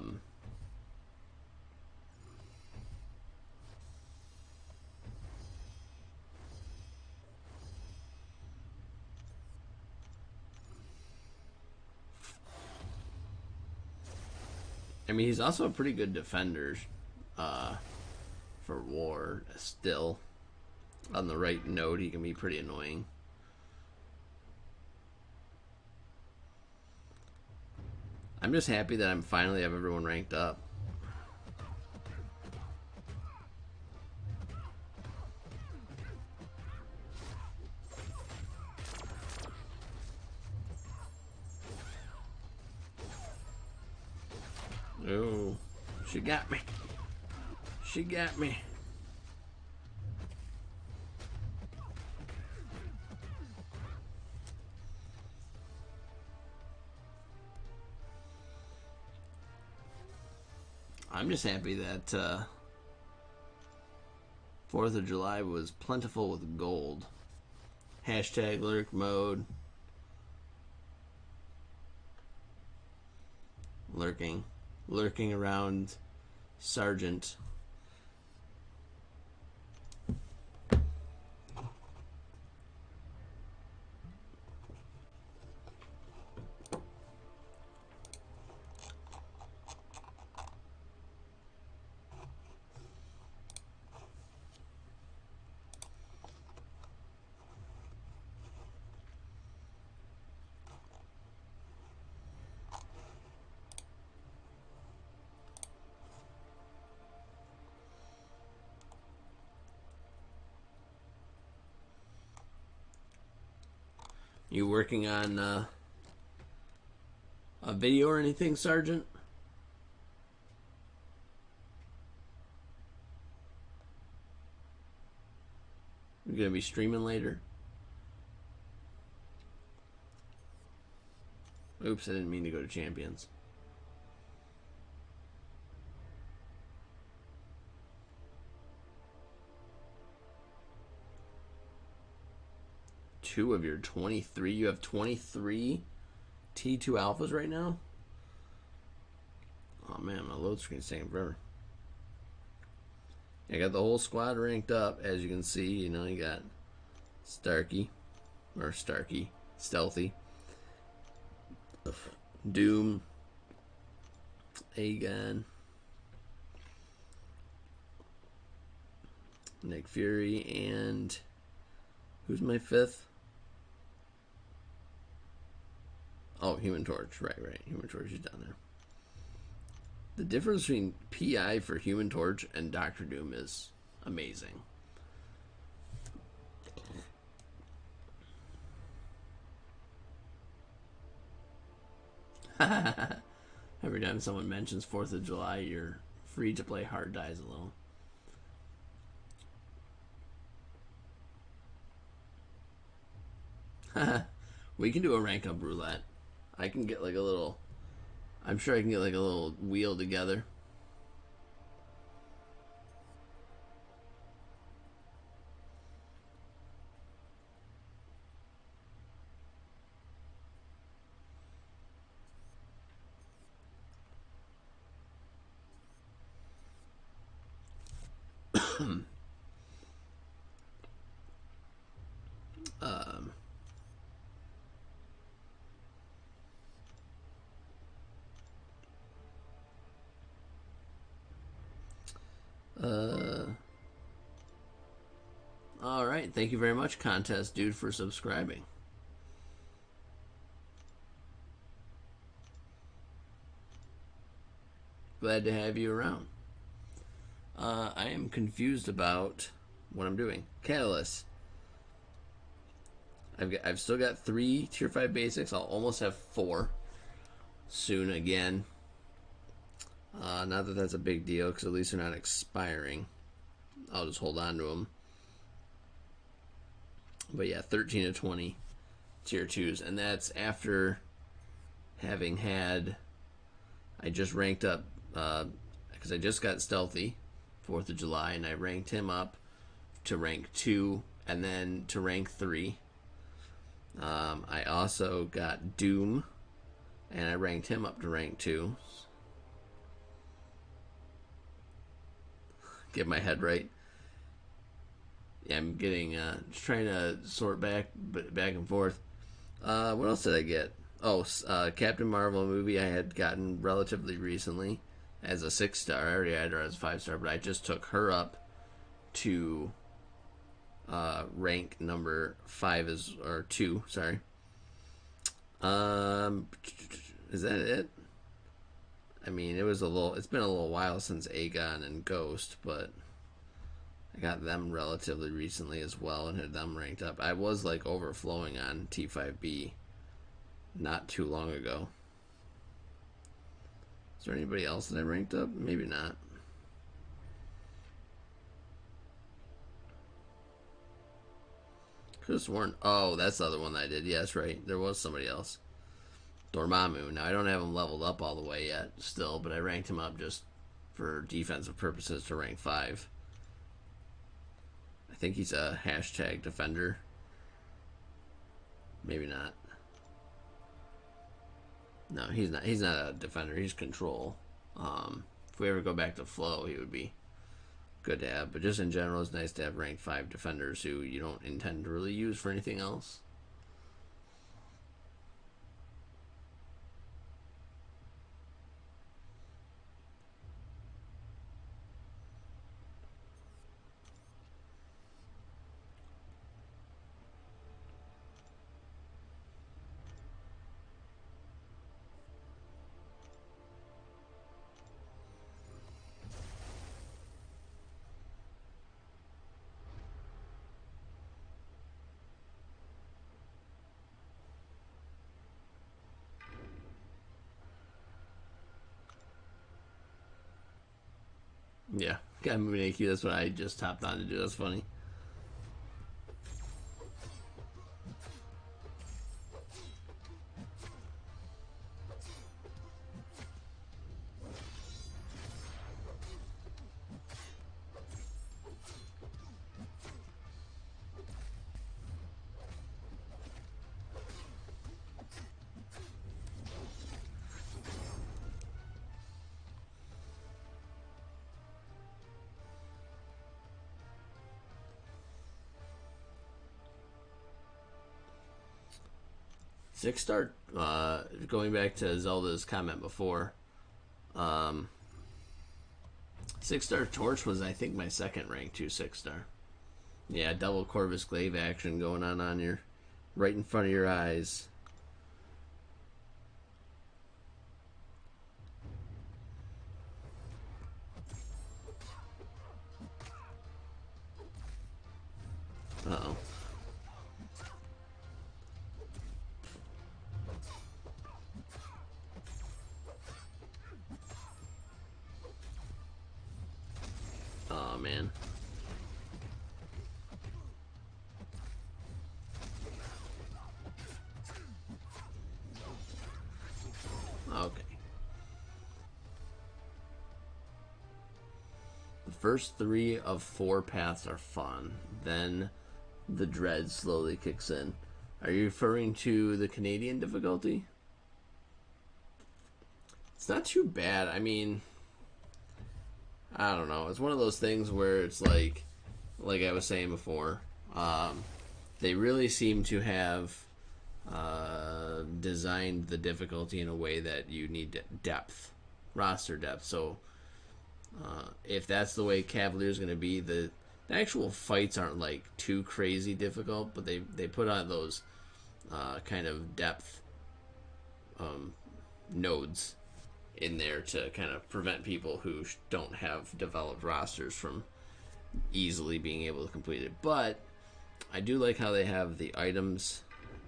mean, he's also a pretty good defender for war still. On the right note, he can be pretty annoying. I'm just happy that I'm finally have everyone ranked up. Oh, she got me. She got me. I'm just happy that 4th of July was plentiful with gold. Hashtag lurk mode. Lurking around Sergeant. You working on a video or anything, Sergeant? You're gonna be streaming later? Oops, I didn't mean to go to Champions. Two of your 23. You have 23 T2 alphas right now? Oh man, my load screen's taking forever. I got the whole squad ranked up, as you can see. You know, you got Stealthy, Doom, Aegon, Nick Fury, and who's my 5th? Oh, Human Torch. Right. Human Torch is down there. The difference between PI for Human Torch and Doctor Doom is amazing. Every time someone mentions 4th of July, you're free to play Hard Dies Alone. We can do a rank up roulette. I can get like a little... I'm sure I can get like a little wheel together. All right, thank you very much, Contest Dude, for subscribing. Glad to have you around. I am confused about what I'm doing. Catalyst. I've still got 3 tier 5 basics. I'll almost have 4 soon again. Not that that's a big deal, because at least they're not expiring. I'll just hold on to them. But yeah, 13 to 20 tier 2s. And that's after having had... I just ranked up, because I just got Stealthy, 4th of July, and I ranked him up to rank 2, and then to rank 3. I also got Doom, and I ranked him up to rank 2. Get my head right. Yeah, I'm getting just trying to sort back and forth. What else did I get? Oh, Captain Marvel movie I had gotten relatively recently as a 6-star. I already had her as a 5-star, but I just took her up to rank number 5 or 2. Sorry. Is that it? I mean, it's been a little while since Aegon and Ghost, but I got them relatively recently as well and had them ranked up. I was like overflowing on T5B not too long ago. Is there anybody else that I ranked up? Maybe not. Could have sworn. Oh, that's the other one that I did. Yes, right. There was somebody else. Dormammu. Now, I don't have him leveled up all the way yet still, but I ranked him up just for defensive purposes to rank 5. I think he's a hashtag defender. Maybe not. No, he's not. He's not a defender. He's control. If we ever go back to flow, he would be good to have. But just in general, it's nice to have rank 5 defenders who you don't intend to really use for anything else. Yeah, got moving AQ. That's what I just hopped on to do. That's funny. Six star. Going back to Zelda's comment before, um, 6-star Torch was I think my second rank 6-star. Yeah, double Corvus Glaive action going on your right in front of your eyes. Uh oh. Oh man. Okay. The first 3 of 4 paths are fun. Then the dread slowly kicks in. Are you referring to the Canadian difficulty? It's not too bad. I mean, I don't know. It's one of those things where it's like I was saying before, they really seem to have designed the difficulty in a way that you need depth, roster depth. So if that's the way Cavalier is going to be, the actual fights aren't like too crazy difficult, but they put on those kind of depth nodes in there to kind of prevent people who don't have developed rosters from easily being able to complete it. But I do like how they have the items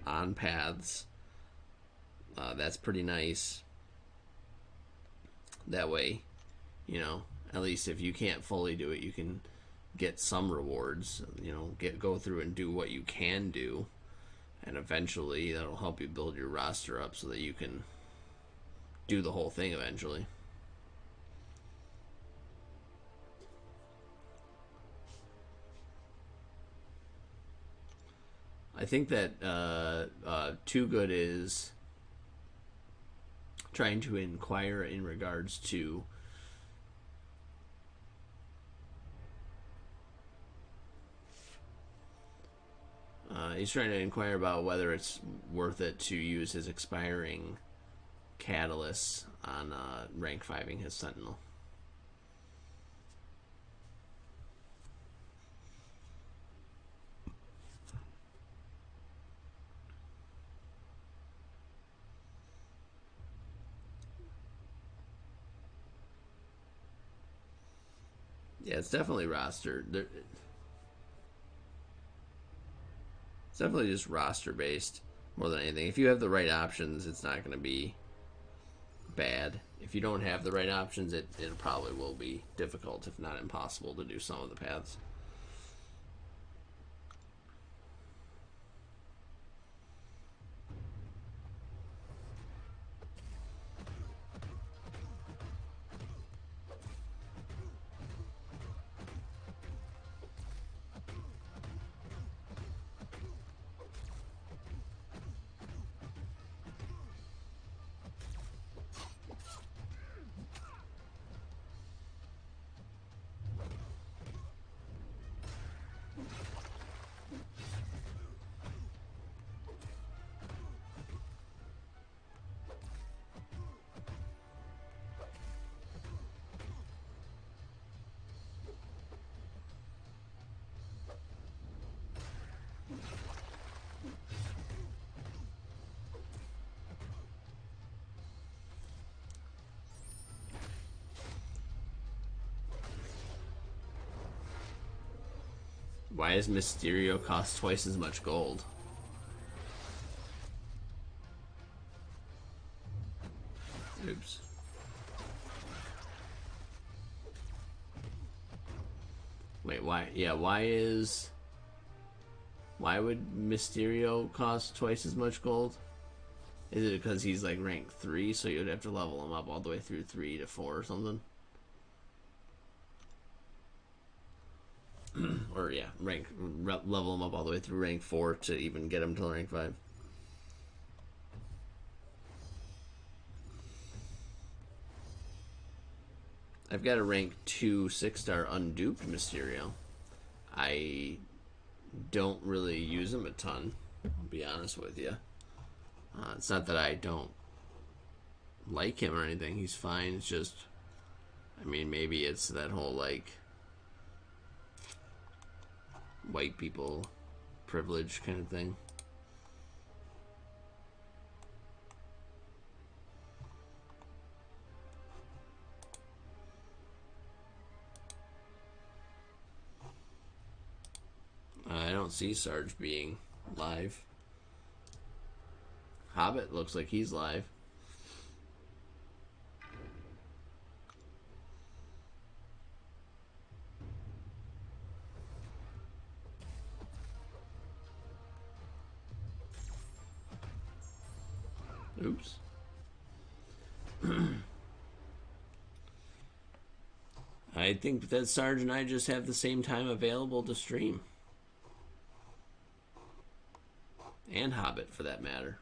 on paths. That's pretty nice. That way, at least if you can't fully do it, you can get some rewards. Go through and do what you can do, and eventually that'll help you build your roster up so that you can do the whole thing eventually. I think that Too Good is trying to inquire in regards to he's trying to inquire about whether it's worth it to use his expiring catalyst on rank 5ing his Sentinel. Yeah, it's definitely rostered. It's definitely just roster based more than anything. If you have the right options, it's not going to be bad. If you don't have the right options, it probably will be difficult, if not impossible, to do some of the paths. Why does Mysterio cost twice as much gold? Oops. Wait, why? Yeah, why would Mysterio cost twice as much gold? Is it because he's like rank 3, so you'd have to level him up all the way through 3 to 4 or something? Or yeah, level him up all the way through rank 4 to even get him to rank 5. I've got a rank 2 6-star unduped Mysterio. I don't really use him a ton, I'll be honest with you. It's not that I don't like him or anything. He's fine. It's just, I mean, maybe it's that whole like white people privilege kind of thing. I don't see Sarge being live. Hobbit looks like he's live. Oops. I think that Sarge and I just have the same time available to stream. And Hobbit, for that matter.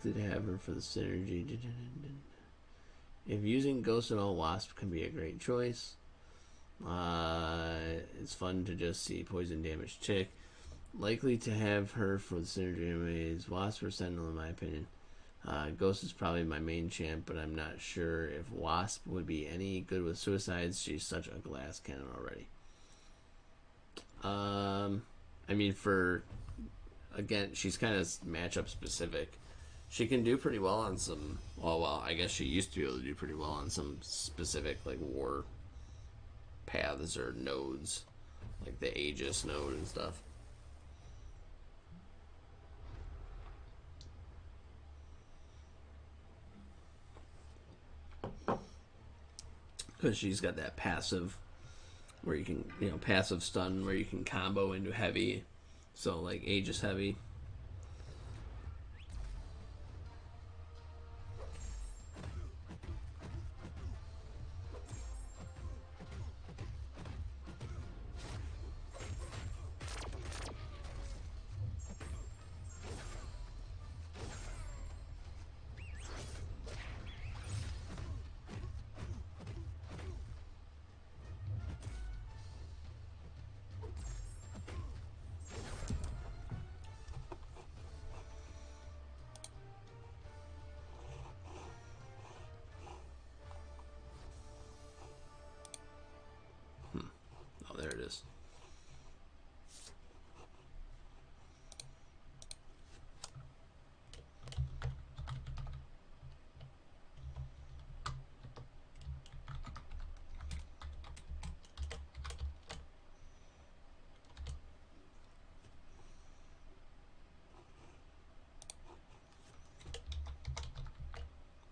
likely to have her for the synergy. If using Ghost at all, Wasp can be a great choice. It's fun to just see poison damage tick. Likely to have her for the synergy anyways. Wasp or Sentinel in my opinion. Ghost is probably my main champ, but I'm not sure if Wasp would be any good with suicides. She's such a glass cannon already. I mean, again, she's kind of matchup specific. She can do pretty well on some. Well, I guess she used to be able to do pretty well on some specific like war paths or nodes, like the Aegis node and stuff. Because she's got that passive where you can, passive stun where you can combo into heavy. So, like, Aegis heavy. Oh, there it is.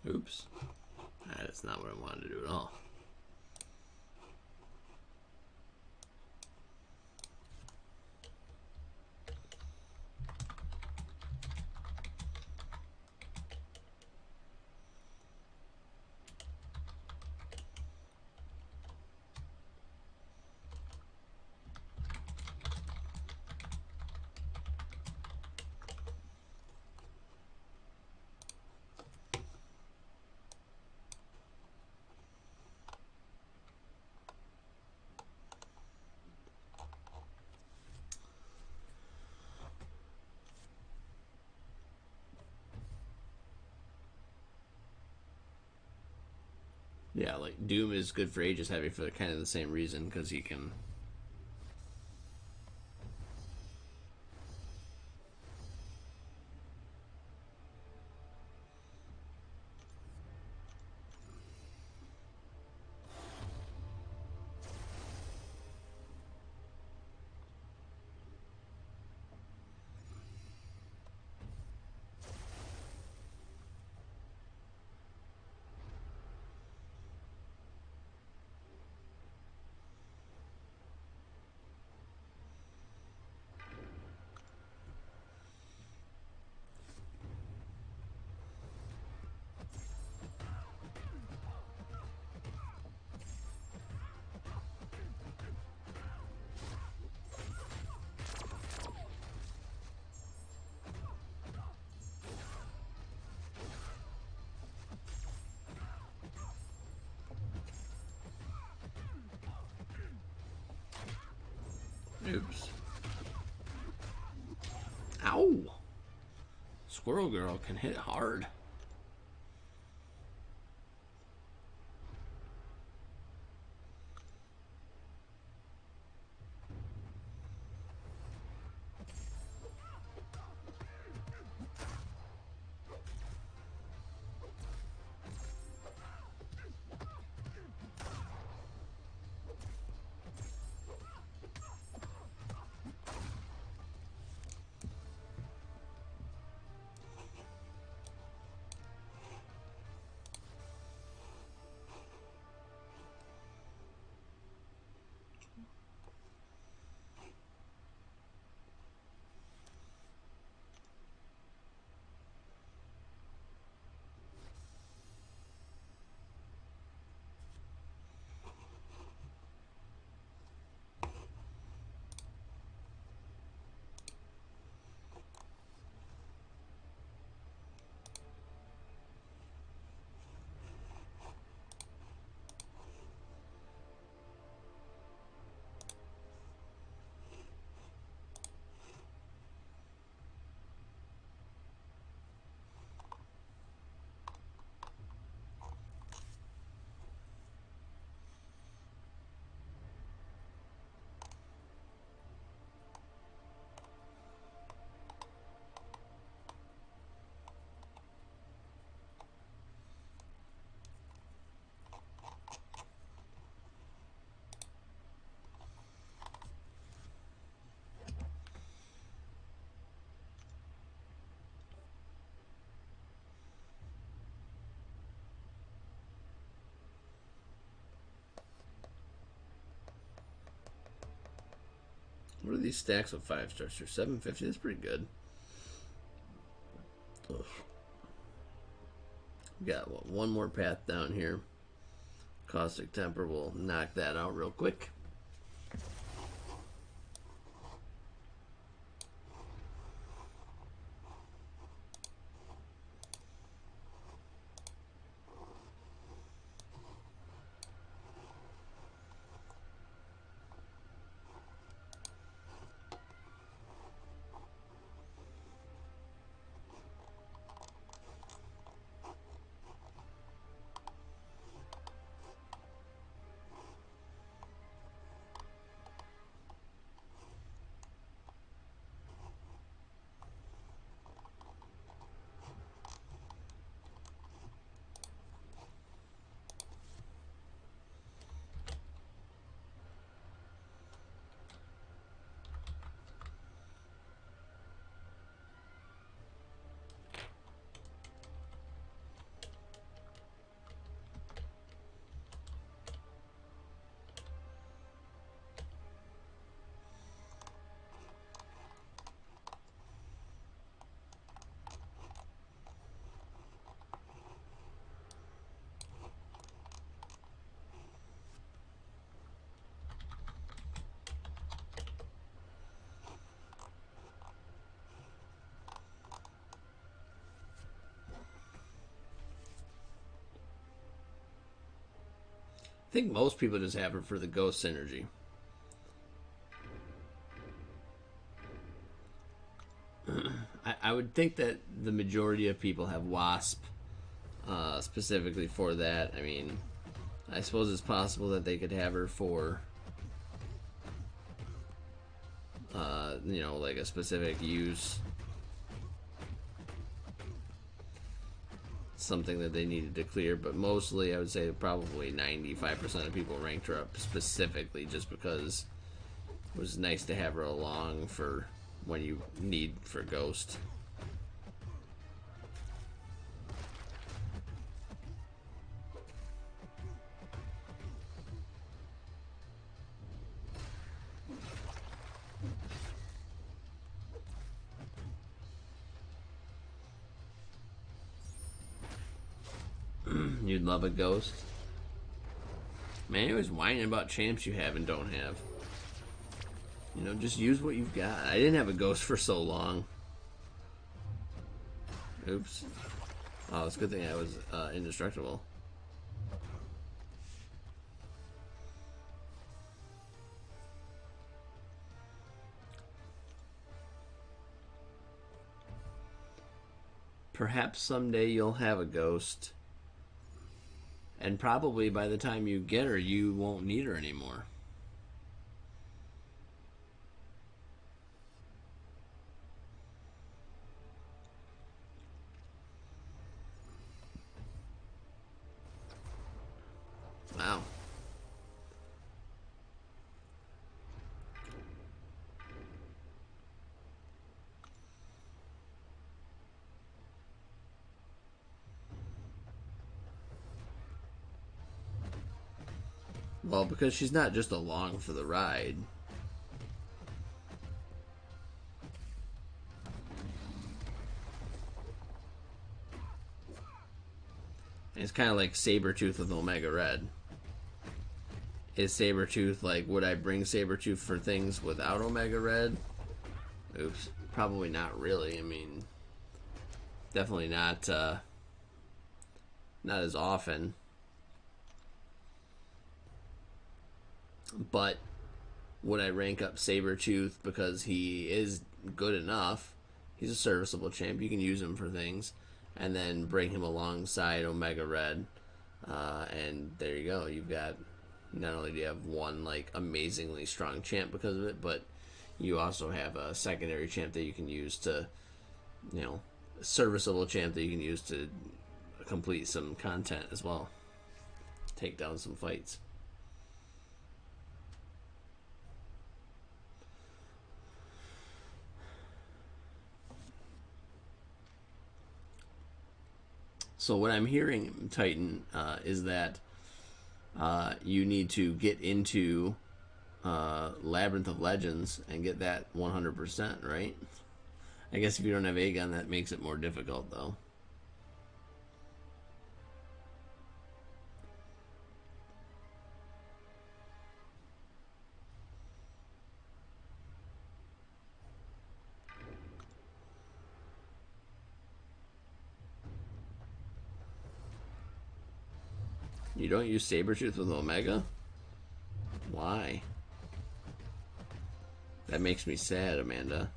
Oops. That's not what I wanted to do at all. Yeah, like Doom is good for Aegis heavy for kind of the same reason, because he can. Oops. Ow! Squirrel Girl can hit hard. What are these stacks of 5 stars here? 750. That's pretty good. Ugh. Got what, one more path down here. Caustic Temper will knock that out real quick. I think most people just have her for the ghost synergy. I would think that the majority of people have Wasp specifically for that. I mean, I suppose it's possible that they could have her for, you know, like a specific use. Something that they needed to clear, but mostly I would say probably 95% of people ranked her up specifically just because it was nice to have her along for when you need for Ghost. You'd love a Ghost. Man, you're always whining about champs you have and don't have. You know, just use what you've got. I didn't have a Ghost for so long. Oops. Oh, it's a good thing I was indestructible. Perhaps someday you'll have a Ghost. And probably by the time you get her, you won't need her anymore. Wow. Well, because she's not just along for the ride. It's kind of like Sabretooth with Omega Red. Is Sabretooth like, would I bring Sabretooth for things without Omega Red? Oops. Probably not really. I mean, definitely not not as often. But would I rank up Sabretooth because he is good enough? He's a serviceable champ. You can use him for things. And then bring him alongside Omega Red. And there you go. You've got, not only do you have one like amazingly strong champ because of it, but you also have a secondary champ that you can use to, you know, a serviceable champ that you can use to complete some content as well. Take down some fights. So what I'm hearing, Titan, is that you need to get into Labyrinth of Legends and get that 100%, right? I guess if you don't have Aegon, that makes it more difficult, though. You don't use Sabretooth with Omega? Why? That makes me sad, Amanda.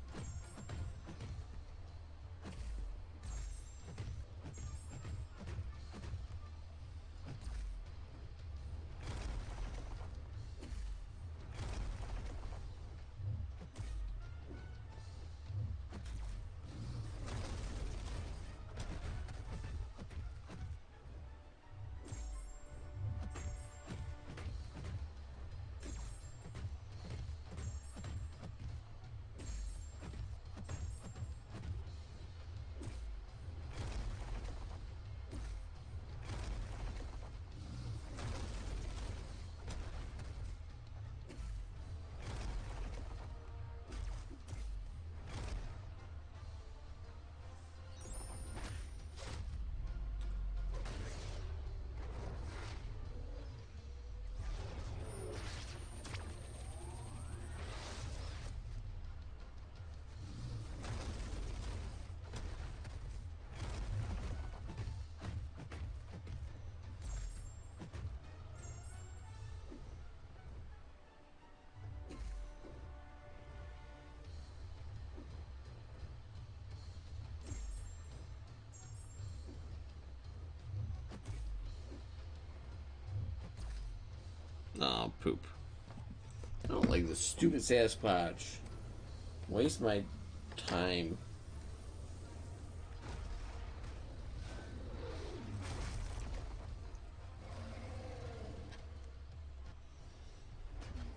Oh, poop. I don't like this stupid Sasquatch. Waste my time.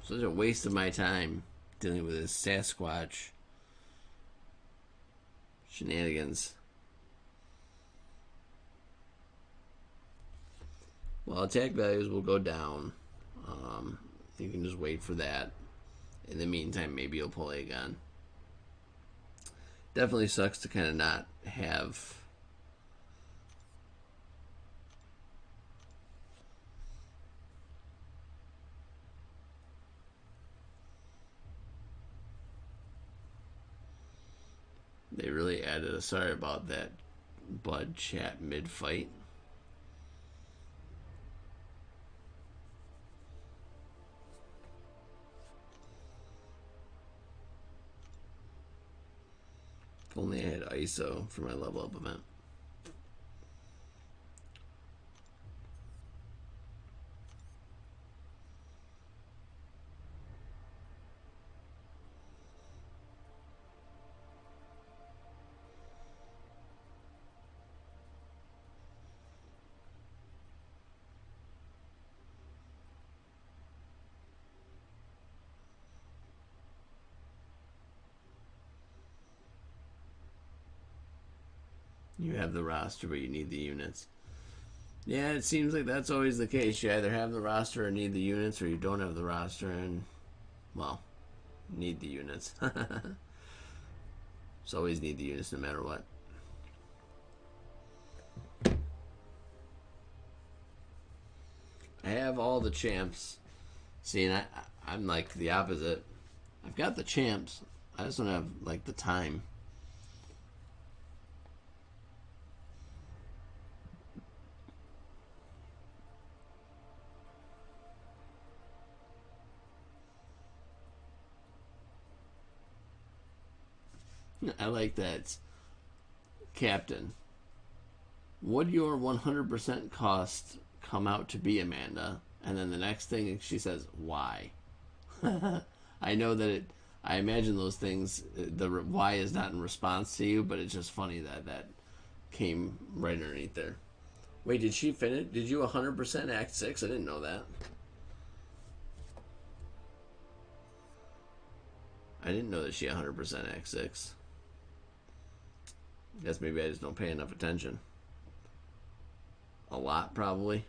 Such a waste of my time dealing with this Sasquatch shenanigans. Well, attack values will go down. You can just wait for that. In the meantime, maybe you'll pull Aegon. Definitely sucks to kind of not have they really added a sorry about that Bud chat mid-fight. If only I had ISO for my level up event. You have the roster, but you need the units. Yeah, it seems like that's always the case. You either have the roster or need the units, or you don't have the roster and, well, need the units. Just always need the units no matter what. I have all the champs. See, and I'm like the opposite. I've got the champs. I just don't have, like, the time. I like that. Captain, would your 100% cost come out to be, Amanda? And then the next thing she says, why? I know that it. I imagine those things. The why is not in response to you, but it's just funny that that came right underneath there. Wait, did she finish? Did you 100% Act 6? I didn't know that. I didn't know that she 100% Act 6. Guess maybe I just don't pay enough attention. A lot, probably.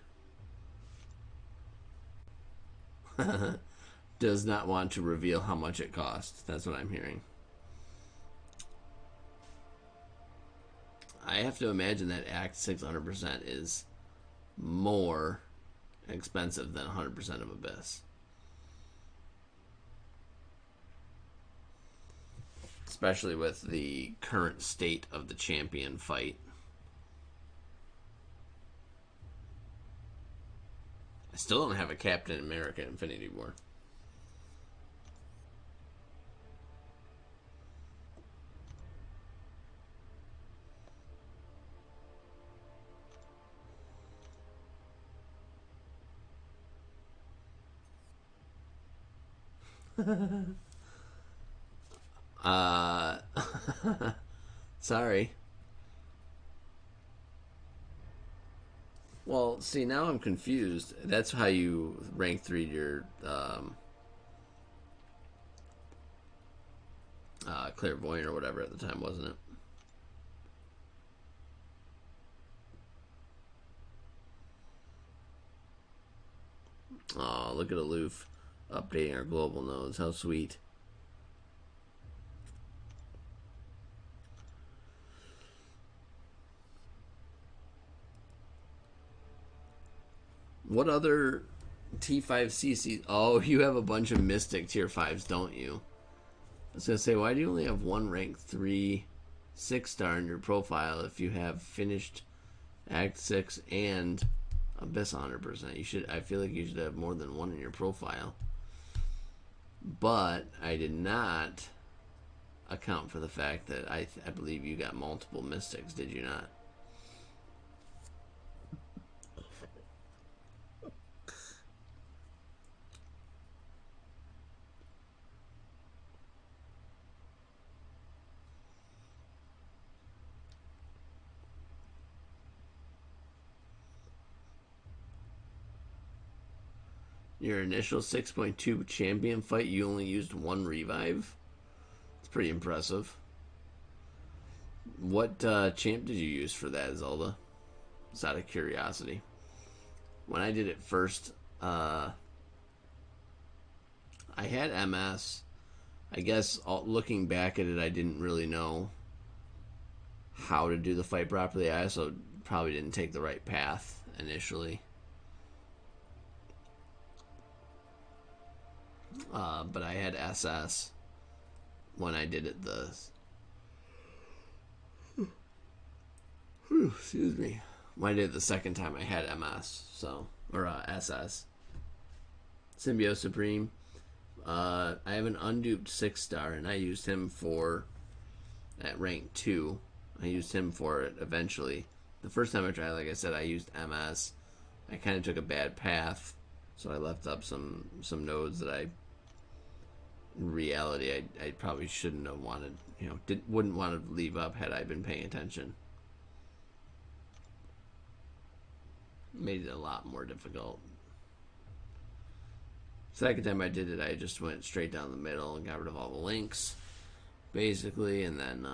does not want to reveal how much it costs. That's what I'm hearing. I have to imagine that Act 600% is more expensive than 100% of Abyss. Especially with the current state of the champion fight. I still don't have a Captain America Infinity War. uh, sorry. Well, see, now I'm confused. That's how you rank 3 your clairvoyant or whatever at the time, wasn't it? Oh, look at Aloof updating our global nodes. How sweet. What other T5CC? Oh, you have a bunch of Mystic tier 5s, don't you? I was going to say, why do you only have one rank 3 6-star in your profile if you have finished Act 6 and Abyss 100%? You should. I feel like you should have more than one in your profile. But I did not account for the fact that I believe you got multiple Mystics, did you not? Your initial 6.2 champion fight, you only used one revive? It's pretty impressive. What champ did you use for that, Zelda? Just out of curiosity. When I did it first, I had MS. I guess looking back at it, I didn't really know how to do the fight properly. I also probably didn't take the right path initially. But I had SS when I did it excuse me. When I did it the second time, I had MS, or SS. Symbiote Supreme. I have an unduped 6-star, and I used him for at rank 2. I used him for it eventually. The first time I tried, like I said, I used MS. I kind of took a bad path, so I left up some nodes that in reality, I probably shouldn't have wanted, wouldn't want to leave up had I been paying attention. Made it a lot more difficult. Second time I did it, I just went straight down the middle and got rid of all the links, basically, and then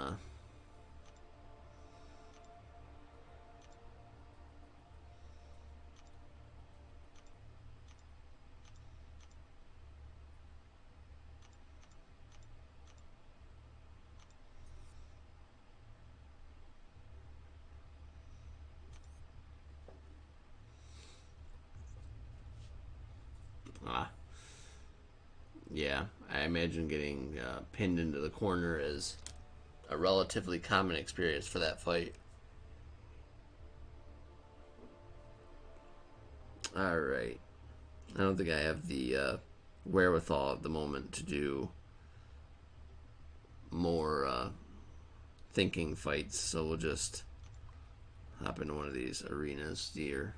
yeah, I imagine getting pinned into the corner is a relatively common experience for that fight. Alright. I don't think I have the wherewithal at the moment to do more thinking fights, so we'll just hop into one of these arenas here.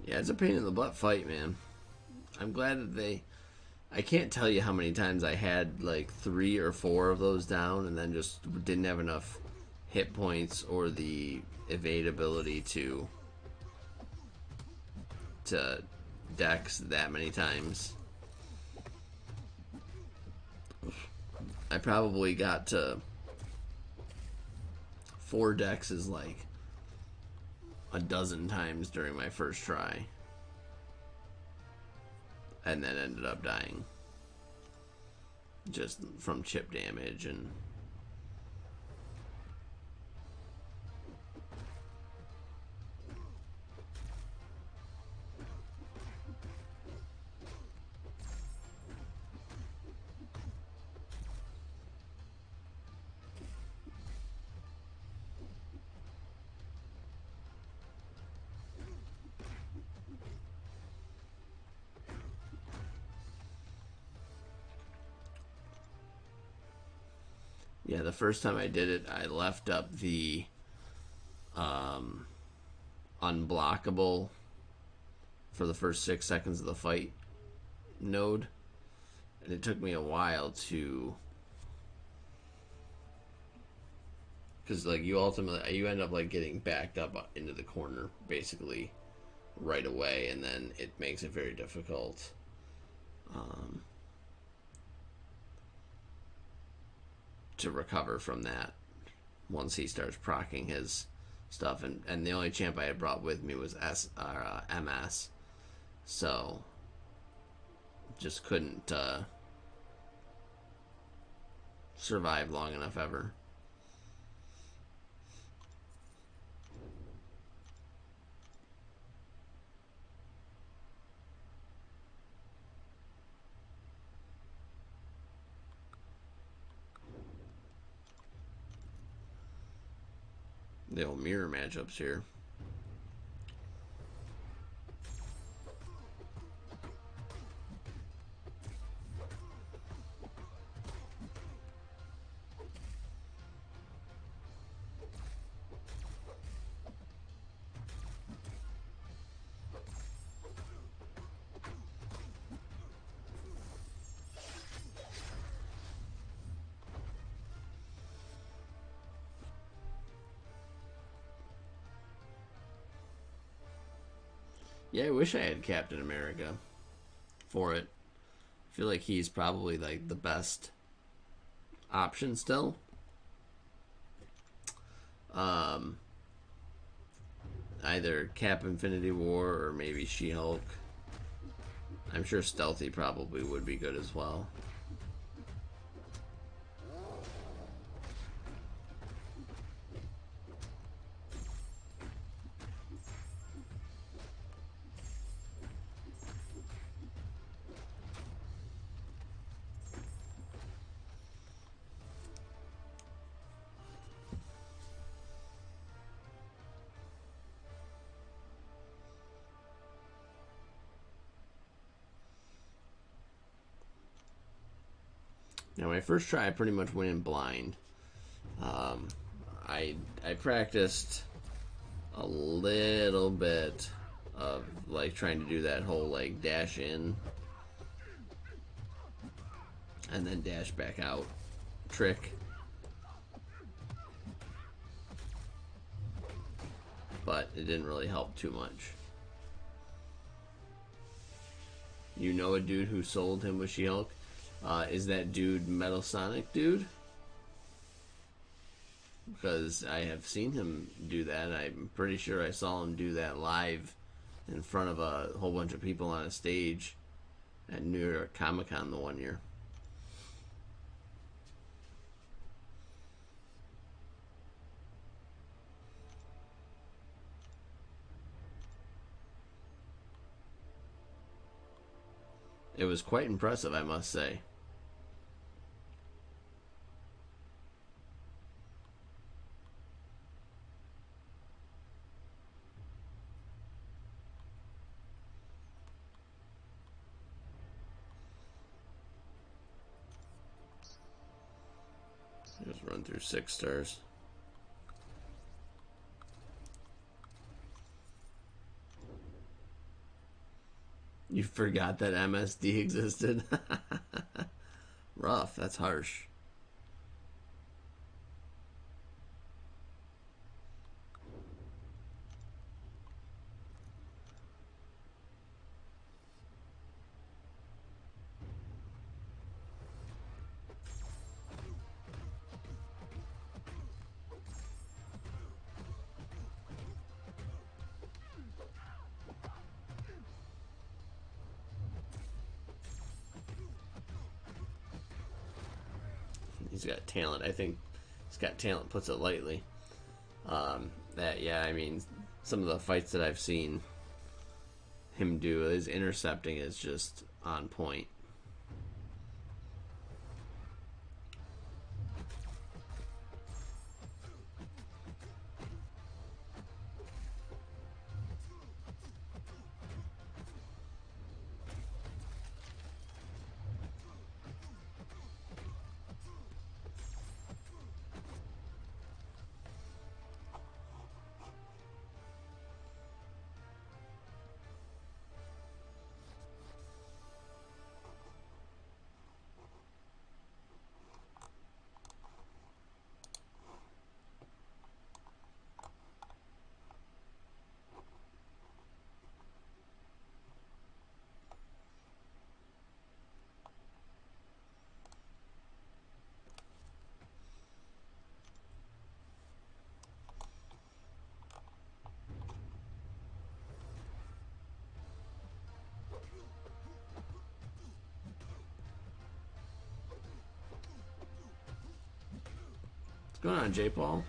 Yeah, it's a pain in the butt fight, man. I'm glad that they I can't tell you how many times I had like 3 or 4 of those down and then just didn't have enough hit points or the evade ability to dex that many times. I probably got to 4 dexes like a dozen times during my first try, and then ended up dying just from chip damage. And yeah, the first time I did it, I left up the unblockable for the first 6 seconds of the fight node, and it took me a while to, because like you end up like getting backed up into the corner basically right away, and then it makes it very difficult to recover from that once he starts proccing his stuff. And the only champ I had brought with me was MS, so just couldn't survive long enough ever. The old mirror matchups here. Yeah, I wish I had Captain America for it. I feel like he's probably like the best option still. Either Cap Infinity War or maybe She-Hulk. I'm sure Stealthy probably would be good as well. Now, my first try, I pretty much went in blind. I practiced a little bit of like trying to do that whole like dash in and then dash back out trick, but it didn't really help too much. You know a dude who sold him with She-Hulk? Is that dude Metal Sonic dude? Because I have seen him do that. I'm pretty sure I saw him do that live in front of a whole bunch of people on a stage at New York Comic Con the one year. It was quite impressive, I must say. Just run through 6 stars. You forgot that MSD existed? Rough. That's harsh. He's got talent. I think he's got talent, puts it lightly. Yeah, I mean, some of the fights that I've seen him do, his intercepting is just on point. What's going on, J. Paul?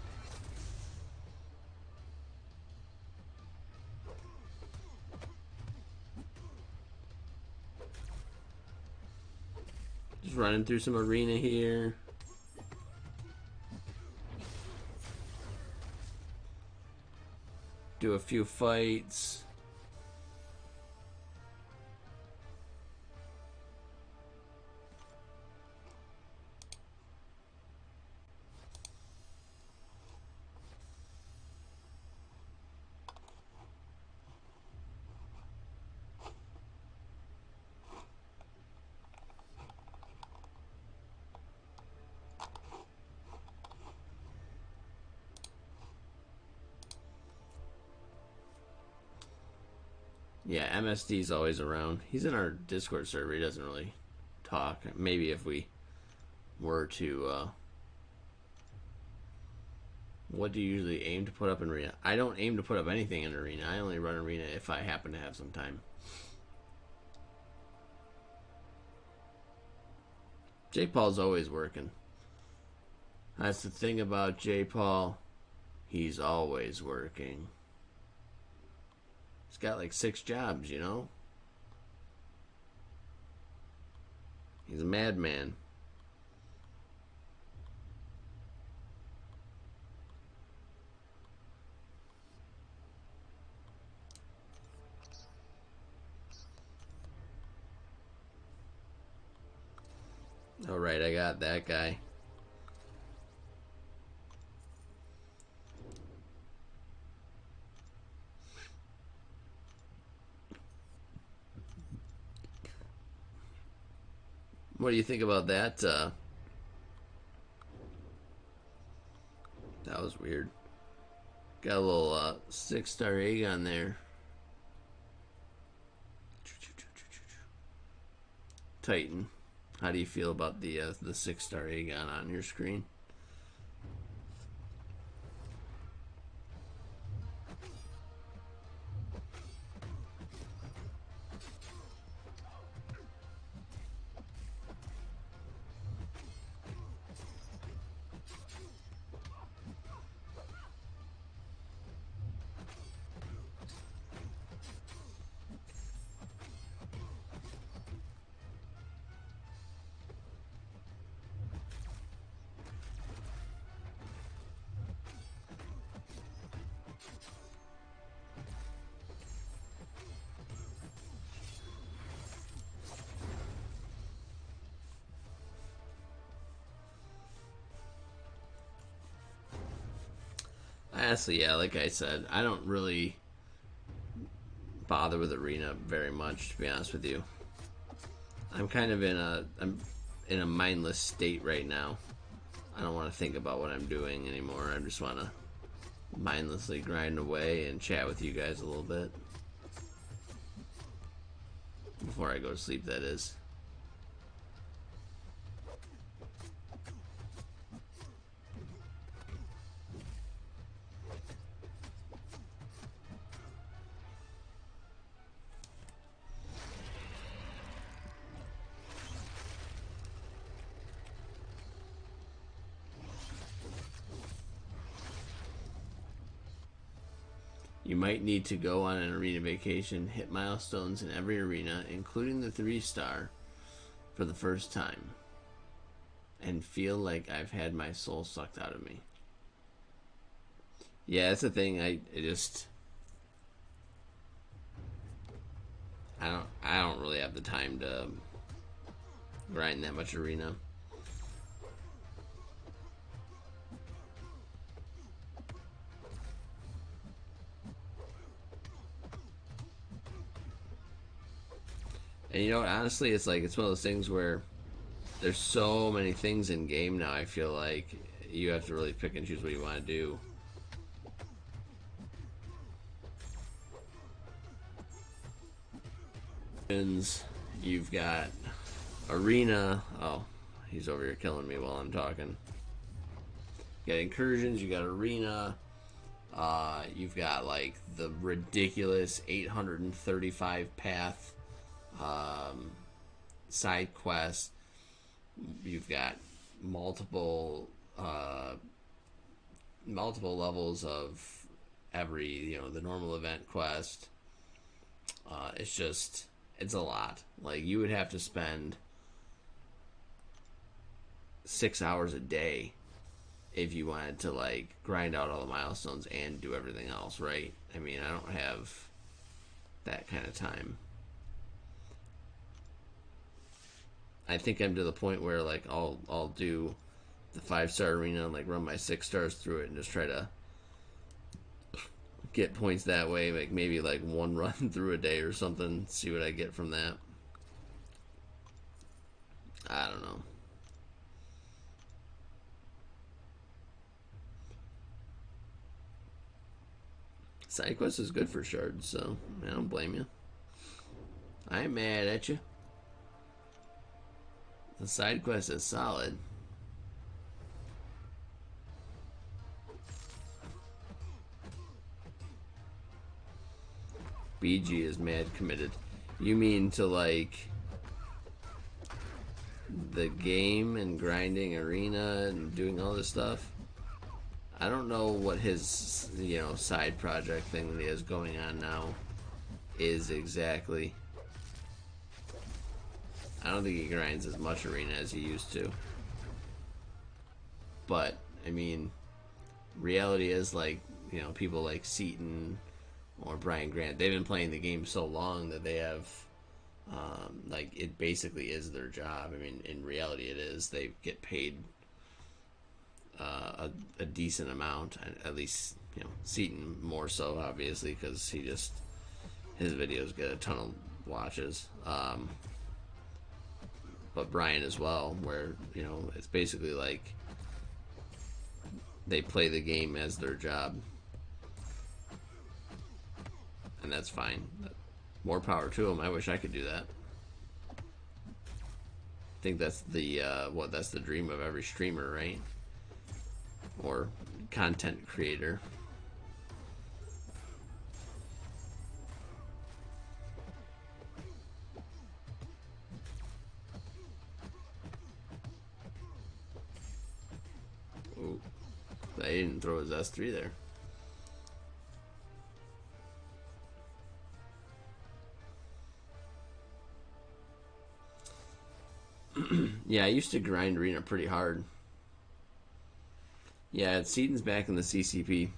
Just running through some arena here. Do a few fights. Yeah, MSD's always around. He's in our Discord server. He doesn't really talk. Maybe if we were to... what do you usually aim to put up in arena? I don't aim to put up anything in arena. I only run arena if I happen to have some time. J. Paul's always working. That's the thing about J. Paul. He's always working. He's got like 6 jobs, you know? He's a madman. Alright, I got that guy. What do you think about that? That was weird. Got a little 6-star Aegon there. Titan. How do you feel about the 6-star Aegon on your screen? Honestly, yeah, like I said, I don't really bother with arena very much, to be honest with you. I'm kind of I'm in a mindless state right now. I don't want to think about what I'm doing anymore. I just want to mindlessly grind away and chat with you guys a little bit. Before I go to sleep, that is. You might need to go on an arena vacation, hit milestones in every arena, including the 3-star, for the first time, and feel like I've had my soul sucked out of me. Yeah, that's the thing. I don't really have the time to grind that much arena. And you know what, honestly, it's like, it's one of those things where there's so many things in game now, I feel like you have to really pick and choose what you want to do. You've got arena. Oh, he's over here killing me while I'm talking. You got incursions, you got arena. You've got like the ridiculous 835 path side quests. You've got multiple levels of every, the normal event quest. It's a lot. Like, you would have to spend 6 hours a day if you wanted to like grind out all the milestones and do everything else, right? I mean, I don't have that kind of time. I think I'm to the point where like I'll do the 5-star arena and like run my 6 stars through it and just try to get points that way, like maybe like one run through a day or something, see what I get from that. I don't know. Side quest is good for shards, so I don't blame you. I ain't mad at you. The side quest is solid. BG is mad committed. You mean to like the game and grinding arena and doing all this stuff? I don't know what his, side project thing that he has going on now is exactly. I don't think he grinds as much arena as he used to. But, I mean, reality is like, people like Seaton or Brian Grant, they've been playing the game so long that they have, like, it basically is their job. I mean, in reality it is. They get paid a decent amount, at least, Seaton more so, obviously, because his videos get a ton of watches. But Brian as well, where, it's basically like they play the game as their job. And that's fine. More power to them. I wish I could do that. I think that's that's the dream of every streamer, right? Or content creator. Ooh, they didn't throw his S3 there. Yeah, I used to grind arena pretty hard. Yeah, Seaton's back in the CCP.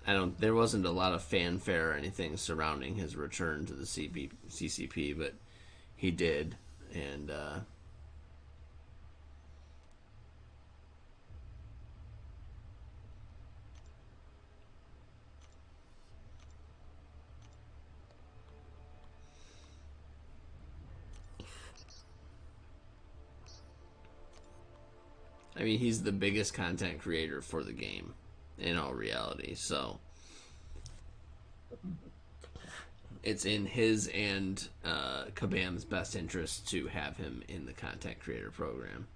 There wasn't a lot of fanfare or anything surrounding his return to the CCP, but he did, and I mean, he's the biggest content creator for the game, in all reality. So it's in his and Kabam's best interest to have him in the content creator program.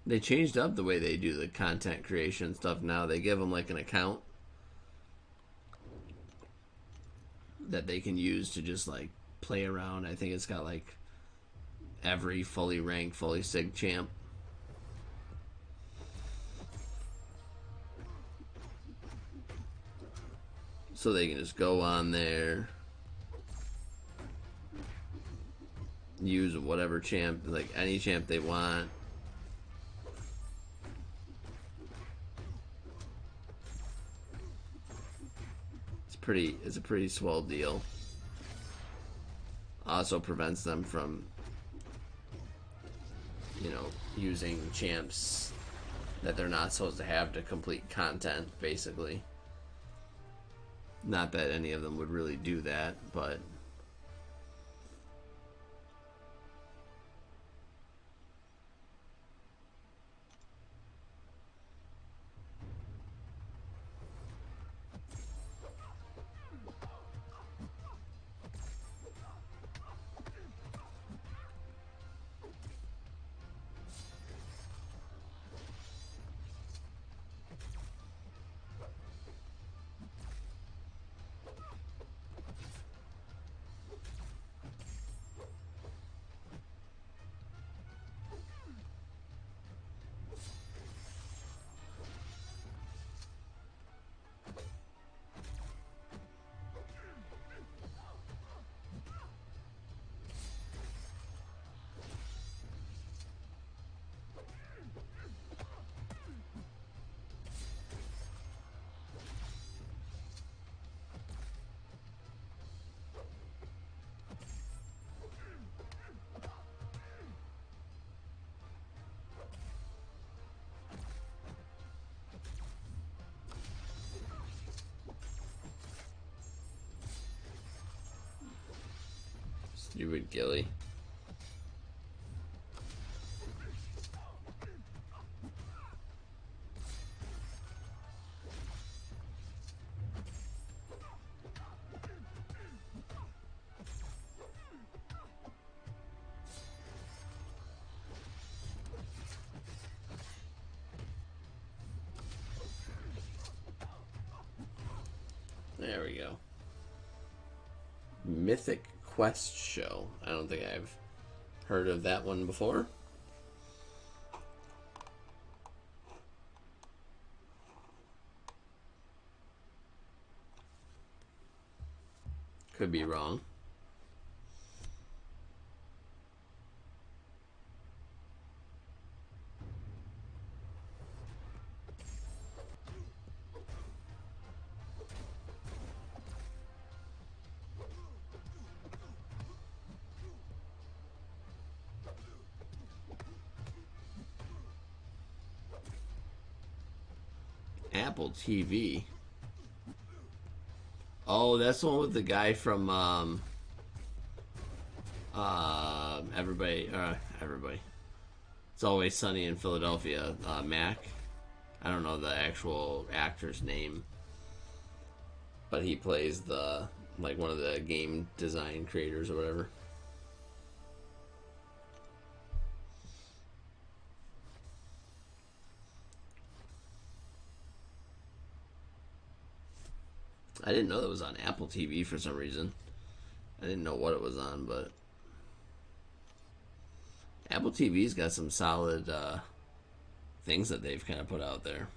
They changed up the way they do the content creation stuff now. They give them like an account that they can use to just like play around. I think it's got like every fully ranked, fully sig champ. So they can just go on there, use whatever champ, like any champ they want. It's a pretty swell deal. Also prevents them from, you know, using champs that they're not supposed to have to complete content, basically. Not that any of them would really do that, but stupid Gilly. There we go. Mythic Quest Show. I don't think I've heard of that one before. Could be wrong. Apple TV. Oh, that's the one with the guy from everybody. It's Always Sunny in Philadelphia. Mac. I don't know the actual actor's name, but he plays the like one of the game design creators or whatever. I didn't know that was on Apple TV for some reason. I didn't know what it was on, but Apple TV's got some solid things that they've kind of put out there.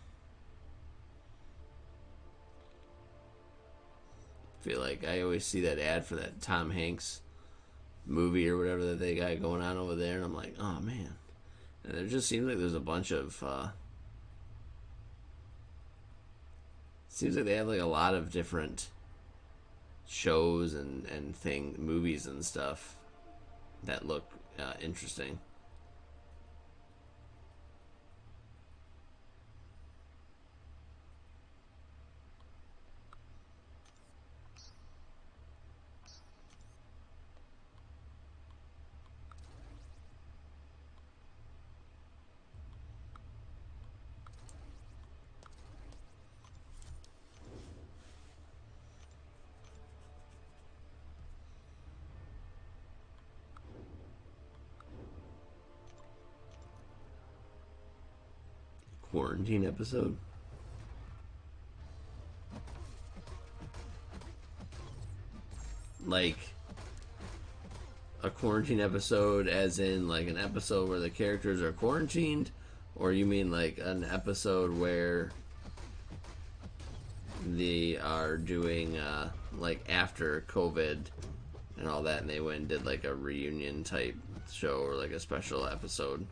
feel like I always see that ad for that Tom Hanks movie or whatever that they got going on over there, and I'm like, oh man. And it just seems like there's a bunch of seems like they have like a lot of different shows and movies and stuff that look interesting. Quarantine episode. Like a quarantine episode as in like an episode where the characters are quarantined, or you mean like an episode where they are doing like after COVID and all that, and they went and did like a reunion type show or like a special episode?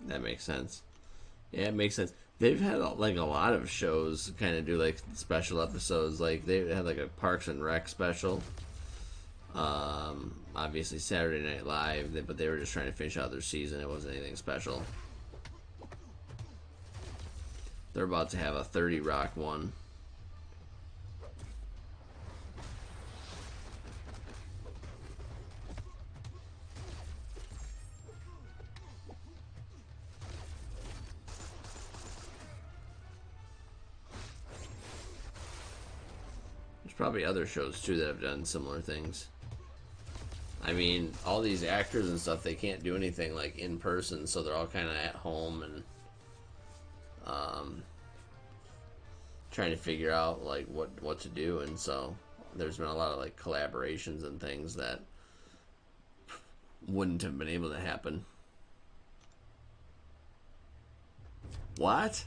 That makes sense. Yeah, it makes sense. They've had like a lot of shows kind of do like special episodes. Like they had like a Parks and Rec special. Obviously Saturday Night Live, but they were just trying to finish out their season. It wasn't anything special. They're about to have a 30 Rock one. There's probably other shows too that have done similar things. I mean, all these actors and stuff, they can't do anything like in person, so they're all kind of at home and trying to figure out like what to do. And so there's been a lot of like collaborations and things that wouldn't have been able to happen. What?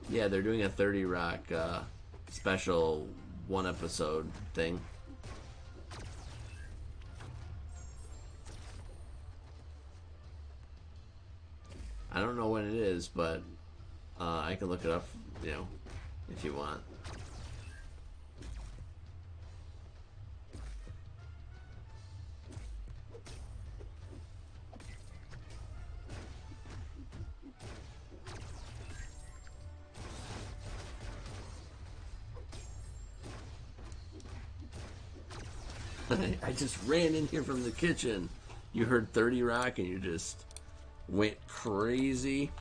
Yeah, they're doing a 30 Rock special one episode thing. I don't know when it is, but I can look it up, you know, if you want. I just ran in here from the kitchen. You heard 30 Rock and you just went crazy.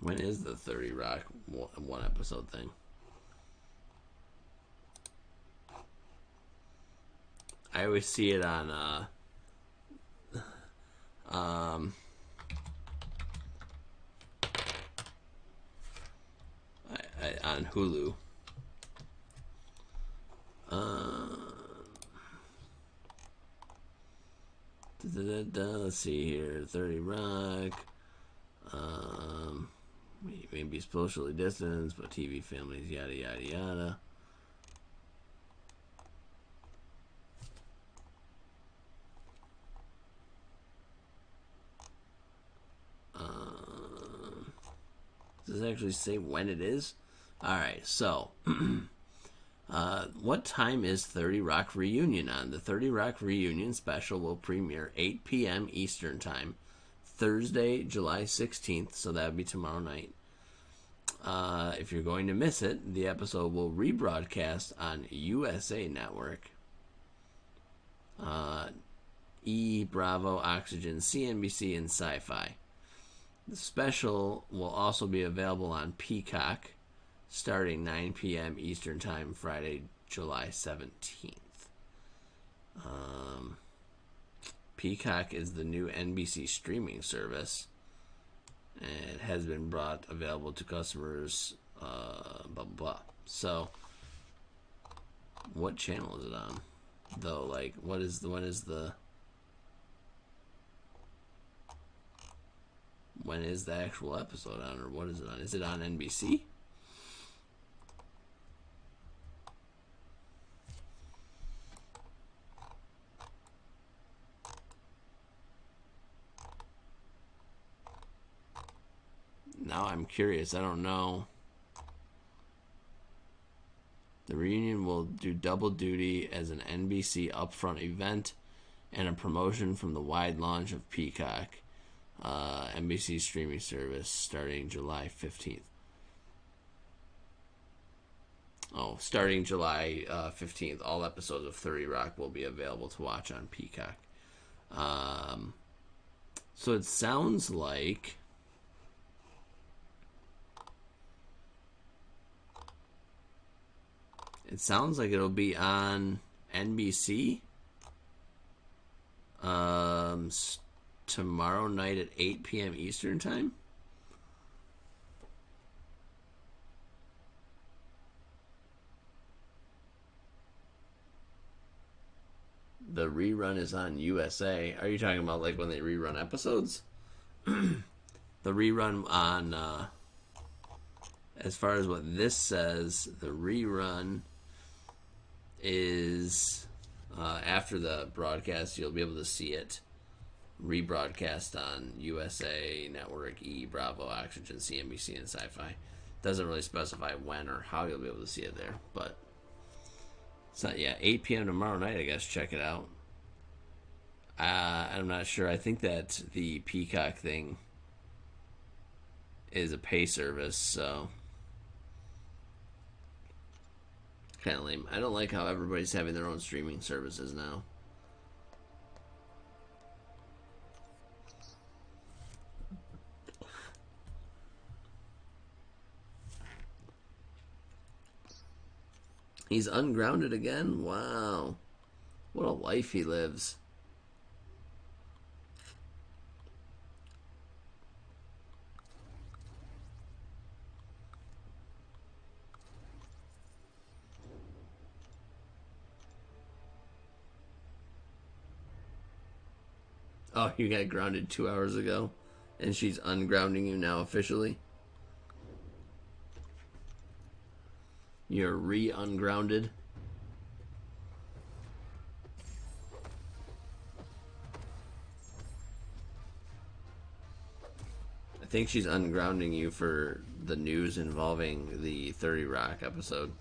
When is the 30 Rock one episode thing? I always see it on um on Hulu. Let's see here. 30 Rock. may be socially distanced, but TV families, yada, yada, yada. Does it actually say when it is? Alright, so what time is 30 Rock Reunion on? The 30 Rock Reunion special will premiere 8 p.m. Eastern Time, Thursday, July 16th, so that would be tomorrow night. If you're going to miss it, the episode will rebroadcast on USA Network, E, Bravo, Oxygen, CNBC, and Sci-Fi. The special will also be available on Peacock starting 9 p.m. Eastern Time, Friday, July 17th. Peacock is the new NBC streaming service. And it has been brought available to customers, blah, blah, blah. So, what channel is it on? Though, like, when is the actual episode on, or what is it on? Is it on NBC? Now I'm curious. I don't know. The reunion will do double duty as an NBC upfront event and a promotion from the wide launch of Peacock, NBC streaming service, starting July 15th. Oh, starting July 15th, all episodes of 30 Rock will be available to watch on Peacock. So it sounds like it'll be on NBC tomorrow night at 8 p.m. Eastern Time. The rerun is on USA. Are you talking about like when they rerun episodes? The rerun on, as far as what this says, the rerun is after the broadcast. You'll be able to see it rebroadcast on USA Network, E, Bravo, Oxygen, CNBC, and Sci-Fi. Doesn't really specify when or how you'll be able to see it there, but so yeah, 8 p.m. tomorrow night, I guess. Check it out. I'm not sure. I think that the Peacock thing is a pay service, so kind of lame. I don't like how everybody's having their own streaming services now. He's ungrounded again? Wow. What a life he lives. Oh, you got grounded 2 hours ago, and she's ungrounding you now officially? You're re-ungrounded? I think she's ungrounding you for the news involving the 30 Rock episode.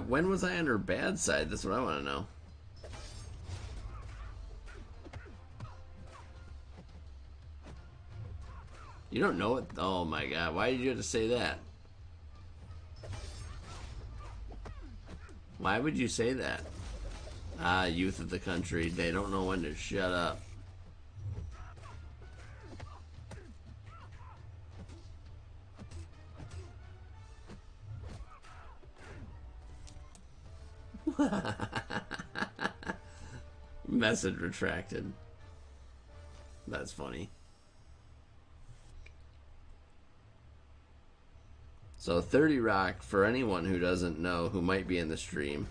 When was I on her bad side? That's what I want to know. You don't know it? Oh my god, why did you have to say that? Why would you say that? Ah, youth of the country, they don't know when to shut up. Message retracted. That's funny. So 30 Rock, for anyone who doesn't know, who might be in the stream,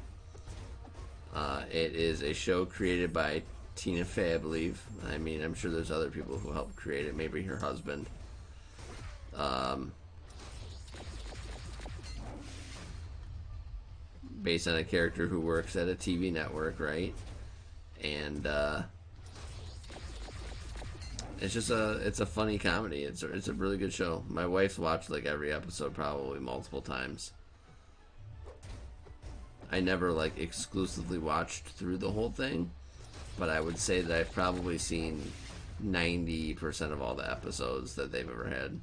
it is a show created by Tina Fey, I believe. I mean, I'm sure there's other people who helped create it. Maybe her husband. Based on a character who works at a TV network, right? And it's a funny comedy. It's a really good show. My wife's watched like every episode probably multiple times. I never like exclusively watched through the whole thing, but I would say that I've probably seen 90% of all the episodes that they've ever had.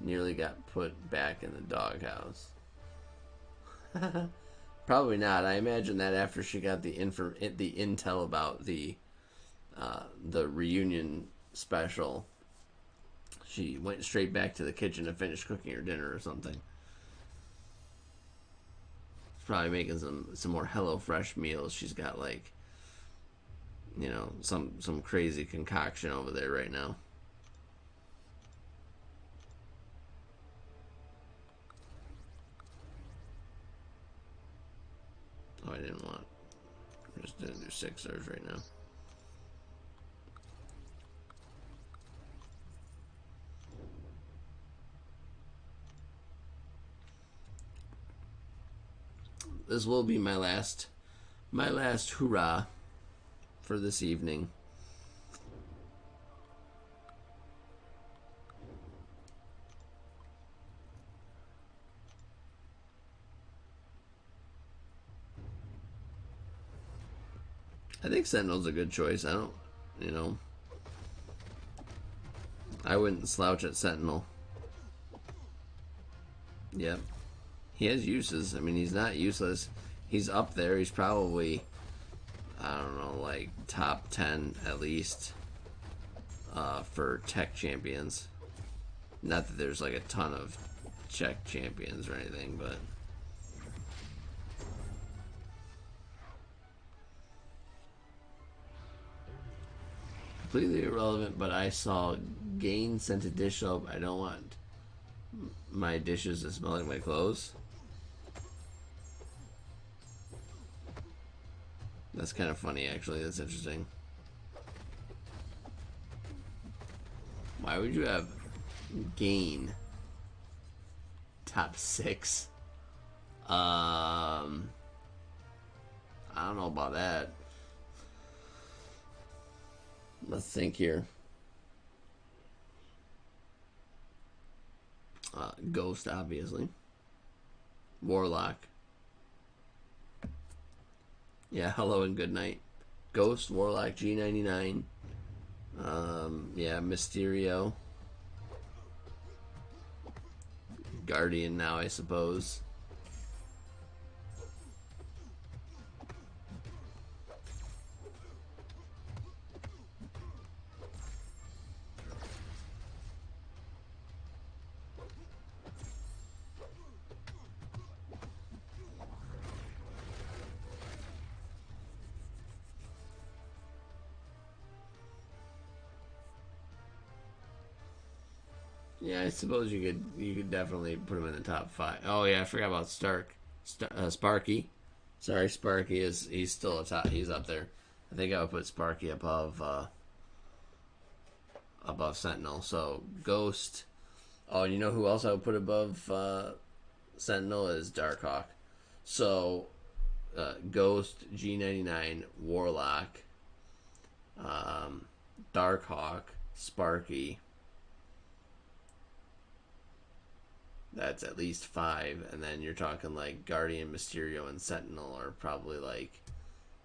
Nearly got put back in the doghouse. Probably not. I imagine that after she got the intel about the reunion special, she went straight back to the kitchen to finish cooking her dinner or something. She's probably making some more HelloFresh meals. She's got like, you know, some crazy concoction over there right now. Oh, I didn't want. I just didn't do 6 stars right now. This will be my last hurrah for this evening. I think Sentinel's a good choice. I don't, you know, I wouldn't slouch at Sentinel. Yep. He has uses. I mean, he's not useless. He's up there. He's probably, I don't know, like top 10 at least for tech champions. Not that there's like a ton of Czech champions or anything, but completely irrelevant. But I saw Gain sent a dish up. I don't want my dishes to smell like my clothes. That's kind of funny, actually. That's interesting. Why would you have Gain top 6? I don't know about that. Let's think here. Ghost, obviously. Warlock. Yeah, hello and good night. Ghost, Warlock, G99. Yeah, Mysterio. Guardian now, I suppose. Yeah, I suppose you could definitely put him in the top 5. Oh yeah, I forgot about Sparky. Sorry, Sparky he's still a top. He's up there. I think I would put Sparky above Sentinel. So Ghost. Oh, you know who else I would put above Sentinel is Darkhawk. So Ghost, G99, Warlock, Darkhawk, Sparky. That's at least 5, and then you're talking like Guardian, Mysterio, and Sentinel are probably like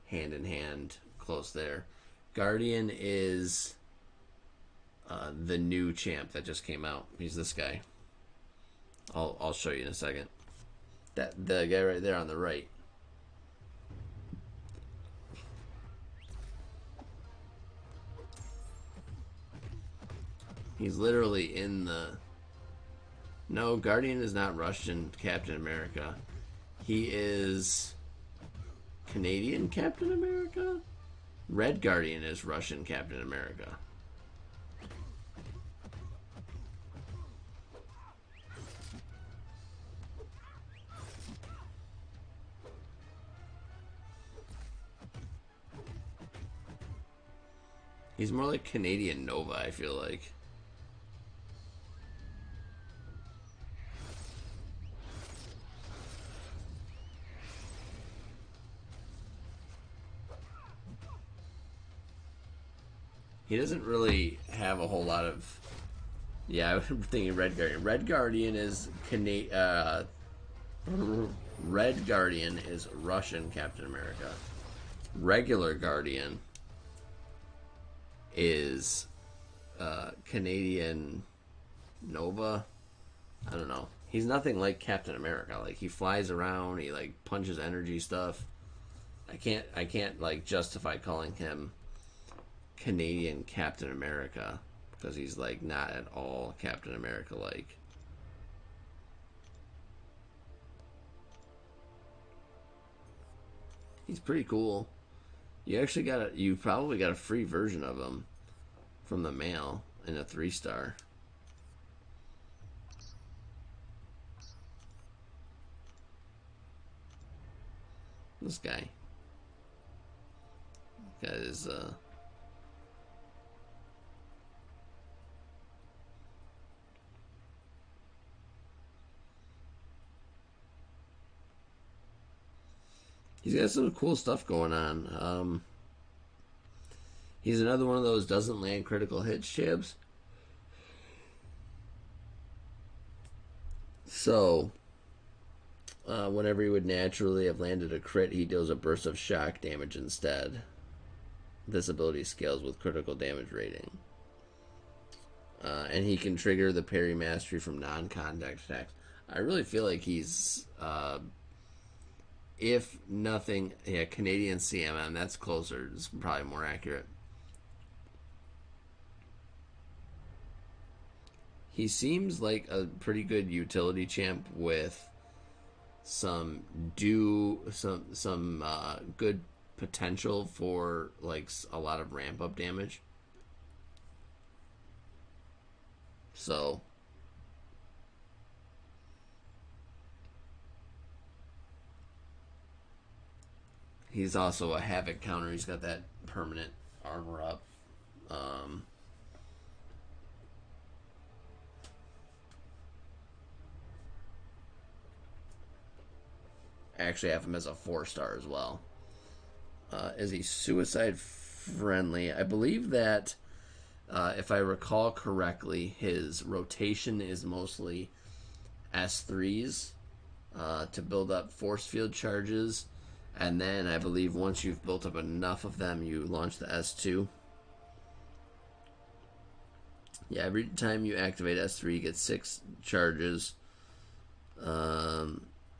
hand in hand, close there. Guardian is the new champ that just came out. He's this guy. I'll show you in a second. The guy right there on the right. He's literally in the... No, Guardian is not Russian Captain America. He is Canadian Captain America? Red Guardian is Russian Captain America. He's more like Canadian Nova, I feel like. He doesn't really have a whole lot of... Yeah, I'm thinking Red Guardian. Red Guardian is Red Guardian is Russian Captain America. Regular Guardian is Canadian Nova. I don't know. He's nothing like Captain America. Like, he flies around, he like punches energy stuff. I can't like justify calling him Canadian Captain America because he's like not at all Captain America like. He's pretty cool. You probably got a free version of him from the mail in a 3-star. This guy. This guy is he's got some cool stuff going on. He's another one of those doesn't land critical hits champs. So, whenever he would naturally have landed a crit, he deals a burst of shock damage instead. This ability scales with critical damage rating. And he can trigger the parry mastery from non-contact attacks. I really feel like he's... if nothing... Yeah, Canadian CMM, that's closer. It's probably more accurate. He seems like a pretty good utility champ with some good potential for like a lot of ramp up damage. So he's also a havoc counter. He's got that permanent armor up. I actually have him as a 4-star as well. Is he suicide friendly? I believe that if I recall correctly, his rotation is mostly S3s to build up force field charges, and then I believe once you've built up enough of them, you launch the S2. Yeah, every time you activate S3, you get 6 charges.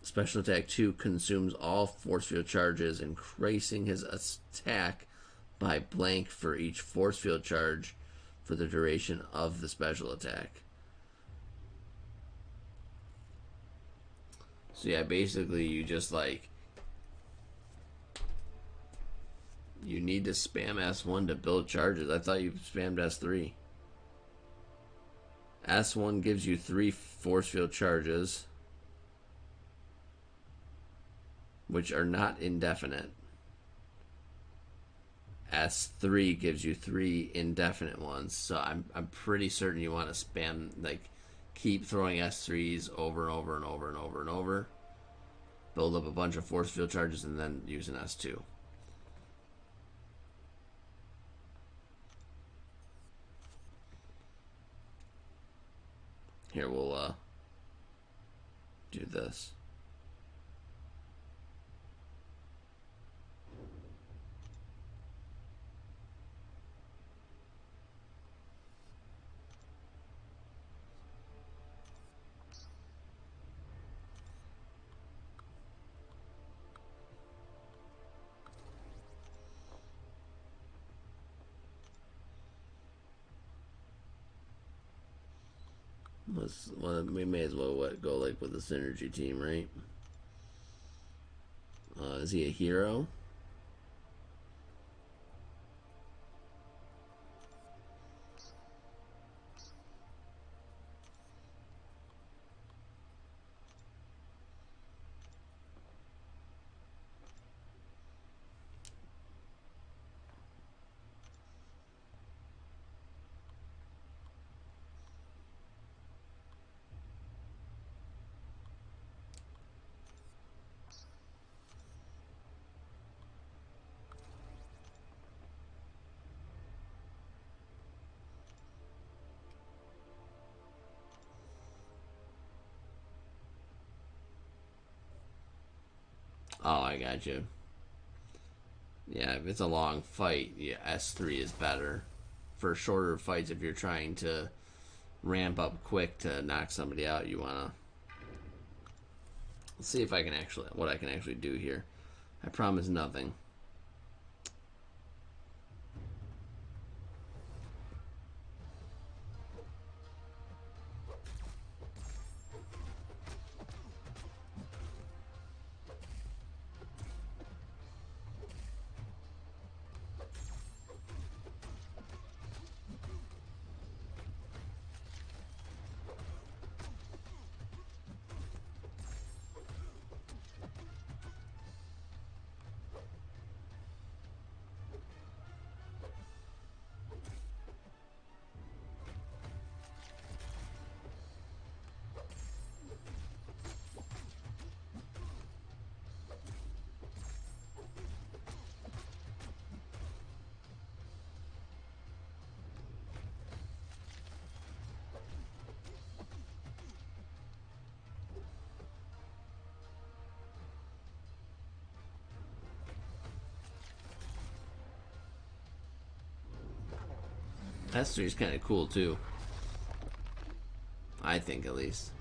Special attack 2 consumes all force field charges, increasing his attack by blank for each force field charge for the duration of the special attack. So yeah, basically you just like... You need to spam S1 to build charges. I thought you spammed S3. S1 gives you 3 force field charges, which are not indefinite. S3 gives you 3 indefinite ones. So I'm pretty certain you want to spam, like, keep throwing S3s over and over and over and over and over. Build up a bunch of force field charges and then use an S2. Here, we'll do this. Well, we may as well go like with the synergy team, right? Is he a hero? Oh, I got you. Yeah, if it's a long fight, yeah, S3 is better. For shorter fights, if you're trying to ramp up quick to knock somebody out, you wanna. Let's see if I can actually what I can actually do here. I promise nothing. S3 is kind of cool too. I think at least.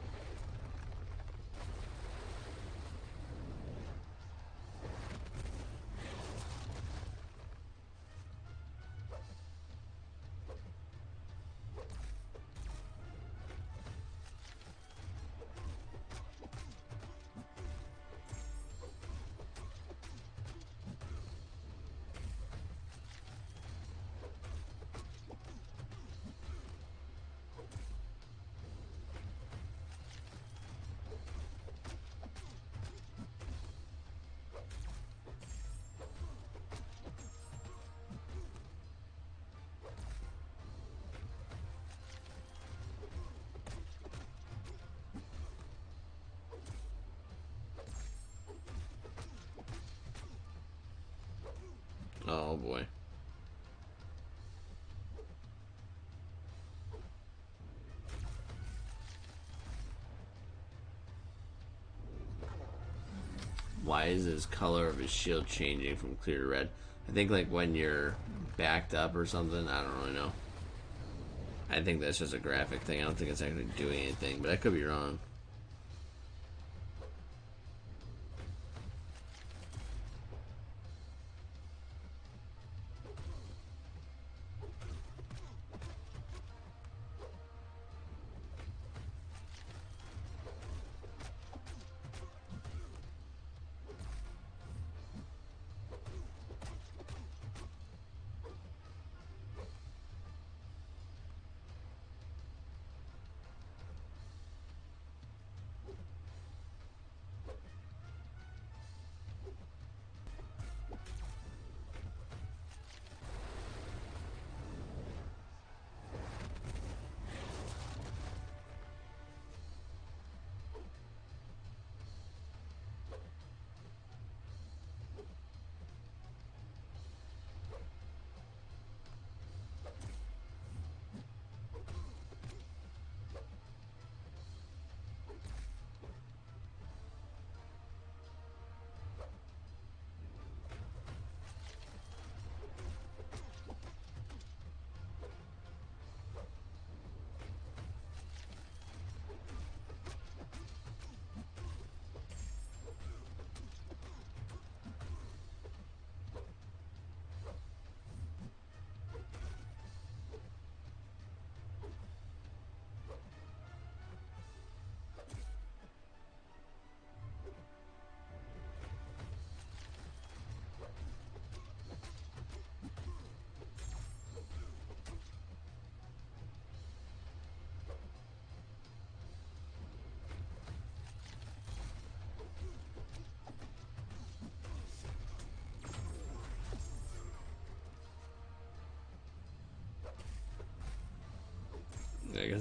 Oh boy. Why is his color of his shield changing from clear to red? I think like when you're backed up or something. I don't really know. I think that's just a graphic thing. I don't think it's actually doing anything, but I could be wrong.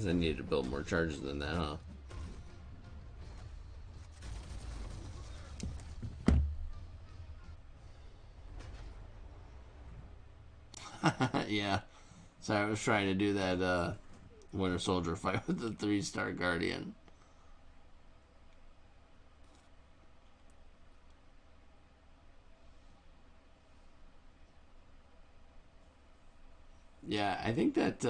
Because I needed to build more charges than that, huh? Yeah. So I was trying to do that Winter Soldier fight with the 3-star Guardian. Yeah, I think that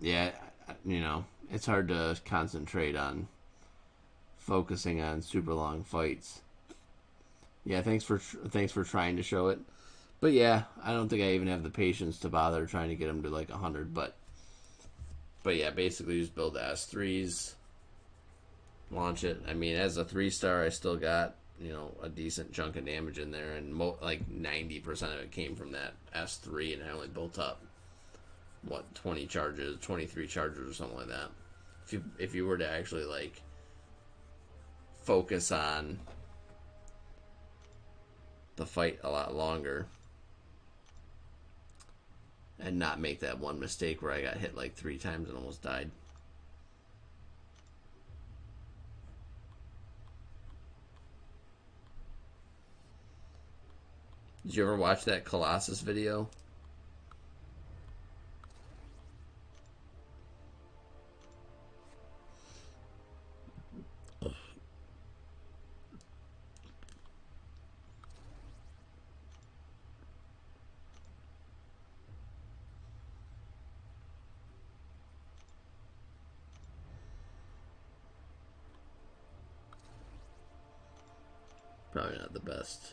yeah, you know, it's hard to concentrate on focusing on super long fights. Yeah, thanks for trying to show it. But yeah, I don't think I even have the patience to bother trying to get them to like 100. But yeah, basically just build the S3s, launch it. I mean, as a 3-star, I still got a decent chunk of damage in there, and like 90% of it came from that S3, and I only built up 20 charges, 23 charges, or something like that. If you were to actually like focus on the fight a lot longer and not make that one mistake where I got hit like 3 times and almost died. Did you ever watch that Colossus video? Probably not the best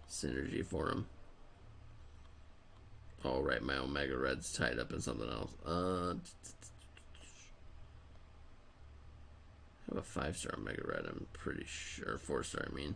synergy for him. Oh, right, my Omega Red's tied up in something else. I have a 5-star Omega Red, I'm pretty sure. 4-star, I mean.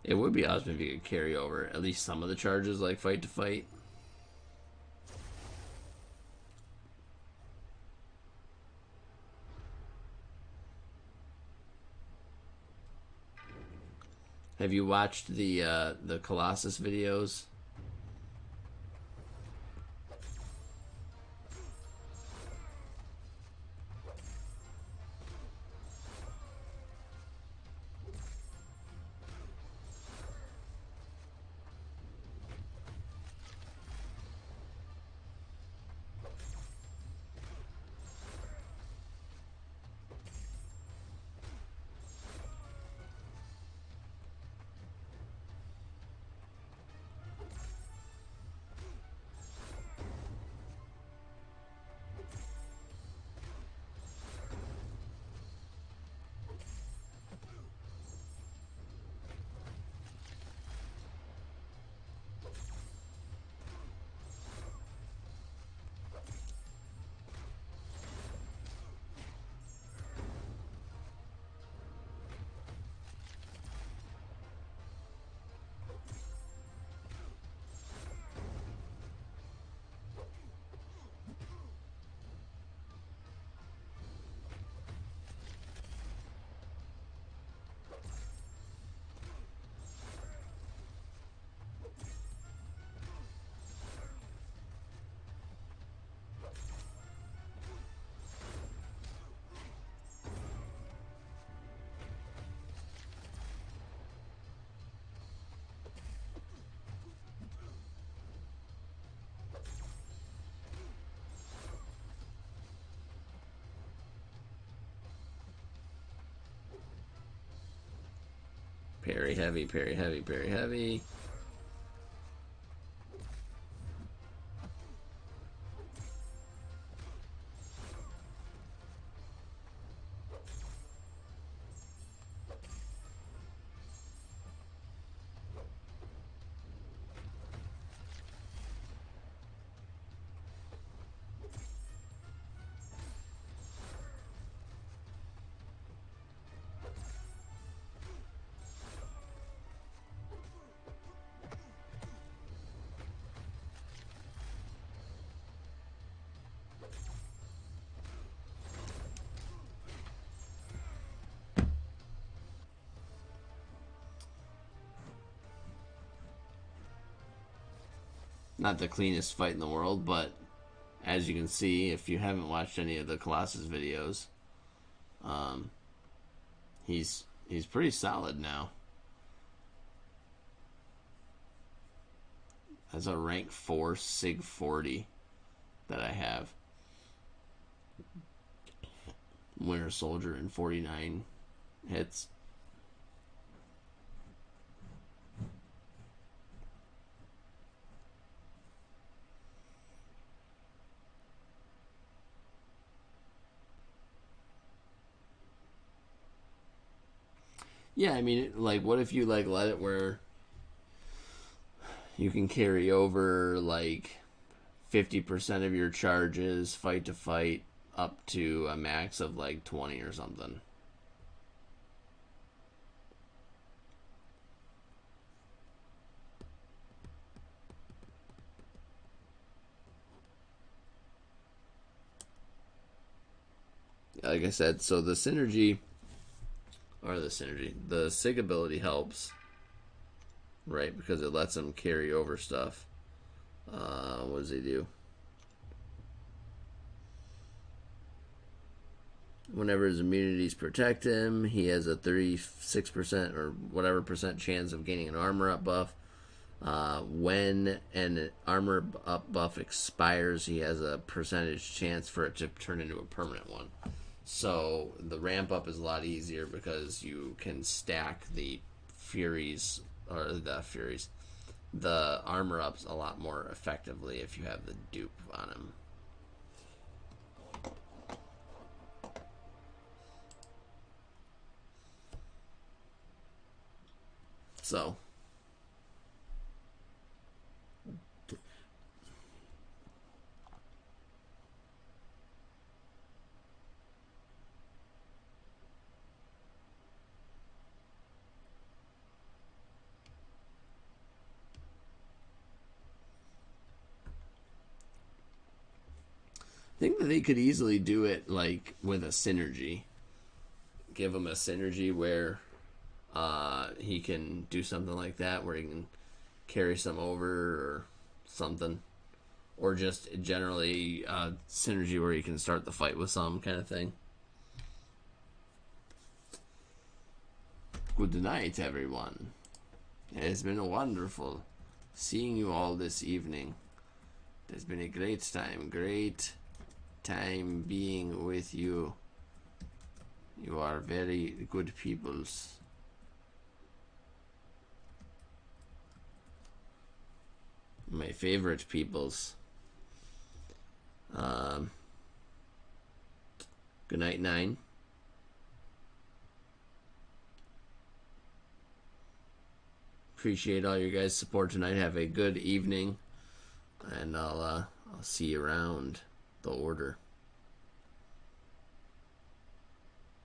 It would be awesome if you could carry over at least some of the charges, like fight to fight. Have you watched the Colossus videos? Parry heavy, parry heavy, parry heavy. Not the cleanest fight in the world, but as you can see, if you haven't watched any of the Colossus videos, he's pretty solid now. That's a rank 4 Sig 40 that I have. Winter Soldier in 49 hits. Yeah, I mean, like, what if you, like, let it where you can carry over, like, 50% of your charges fight to fight up to a max of, like, 20 or something. Like I said, so the synergy, the Sig ability helps, right? Because it lets him carry over stuff. What does he do? Whenever his immunities protect him, he has a 36% or whatever percent chance of gaining an armor up buff. When an armor up buff expires, he has a percentage chance for it to turn into a permanent one. So the ramp up is a lot easier because you can stack the Furies, or the armor ups a lot more effectively if you have the dupe on him. So I think that they could easily do it like with a synergy. Give him a synergy where he can do something like that, where he can carry some over or something, or just generally synergy where he can start the fight with some kind of thing. Good night, everyone. It has been wonderful seeing you all this evening. It has been a great time being with you. You are very good peoples. My favorite peoples. Good night, 9. Appreciate all your guys' support tonight. Have a good evening, and I'll see you around the order.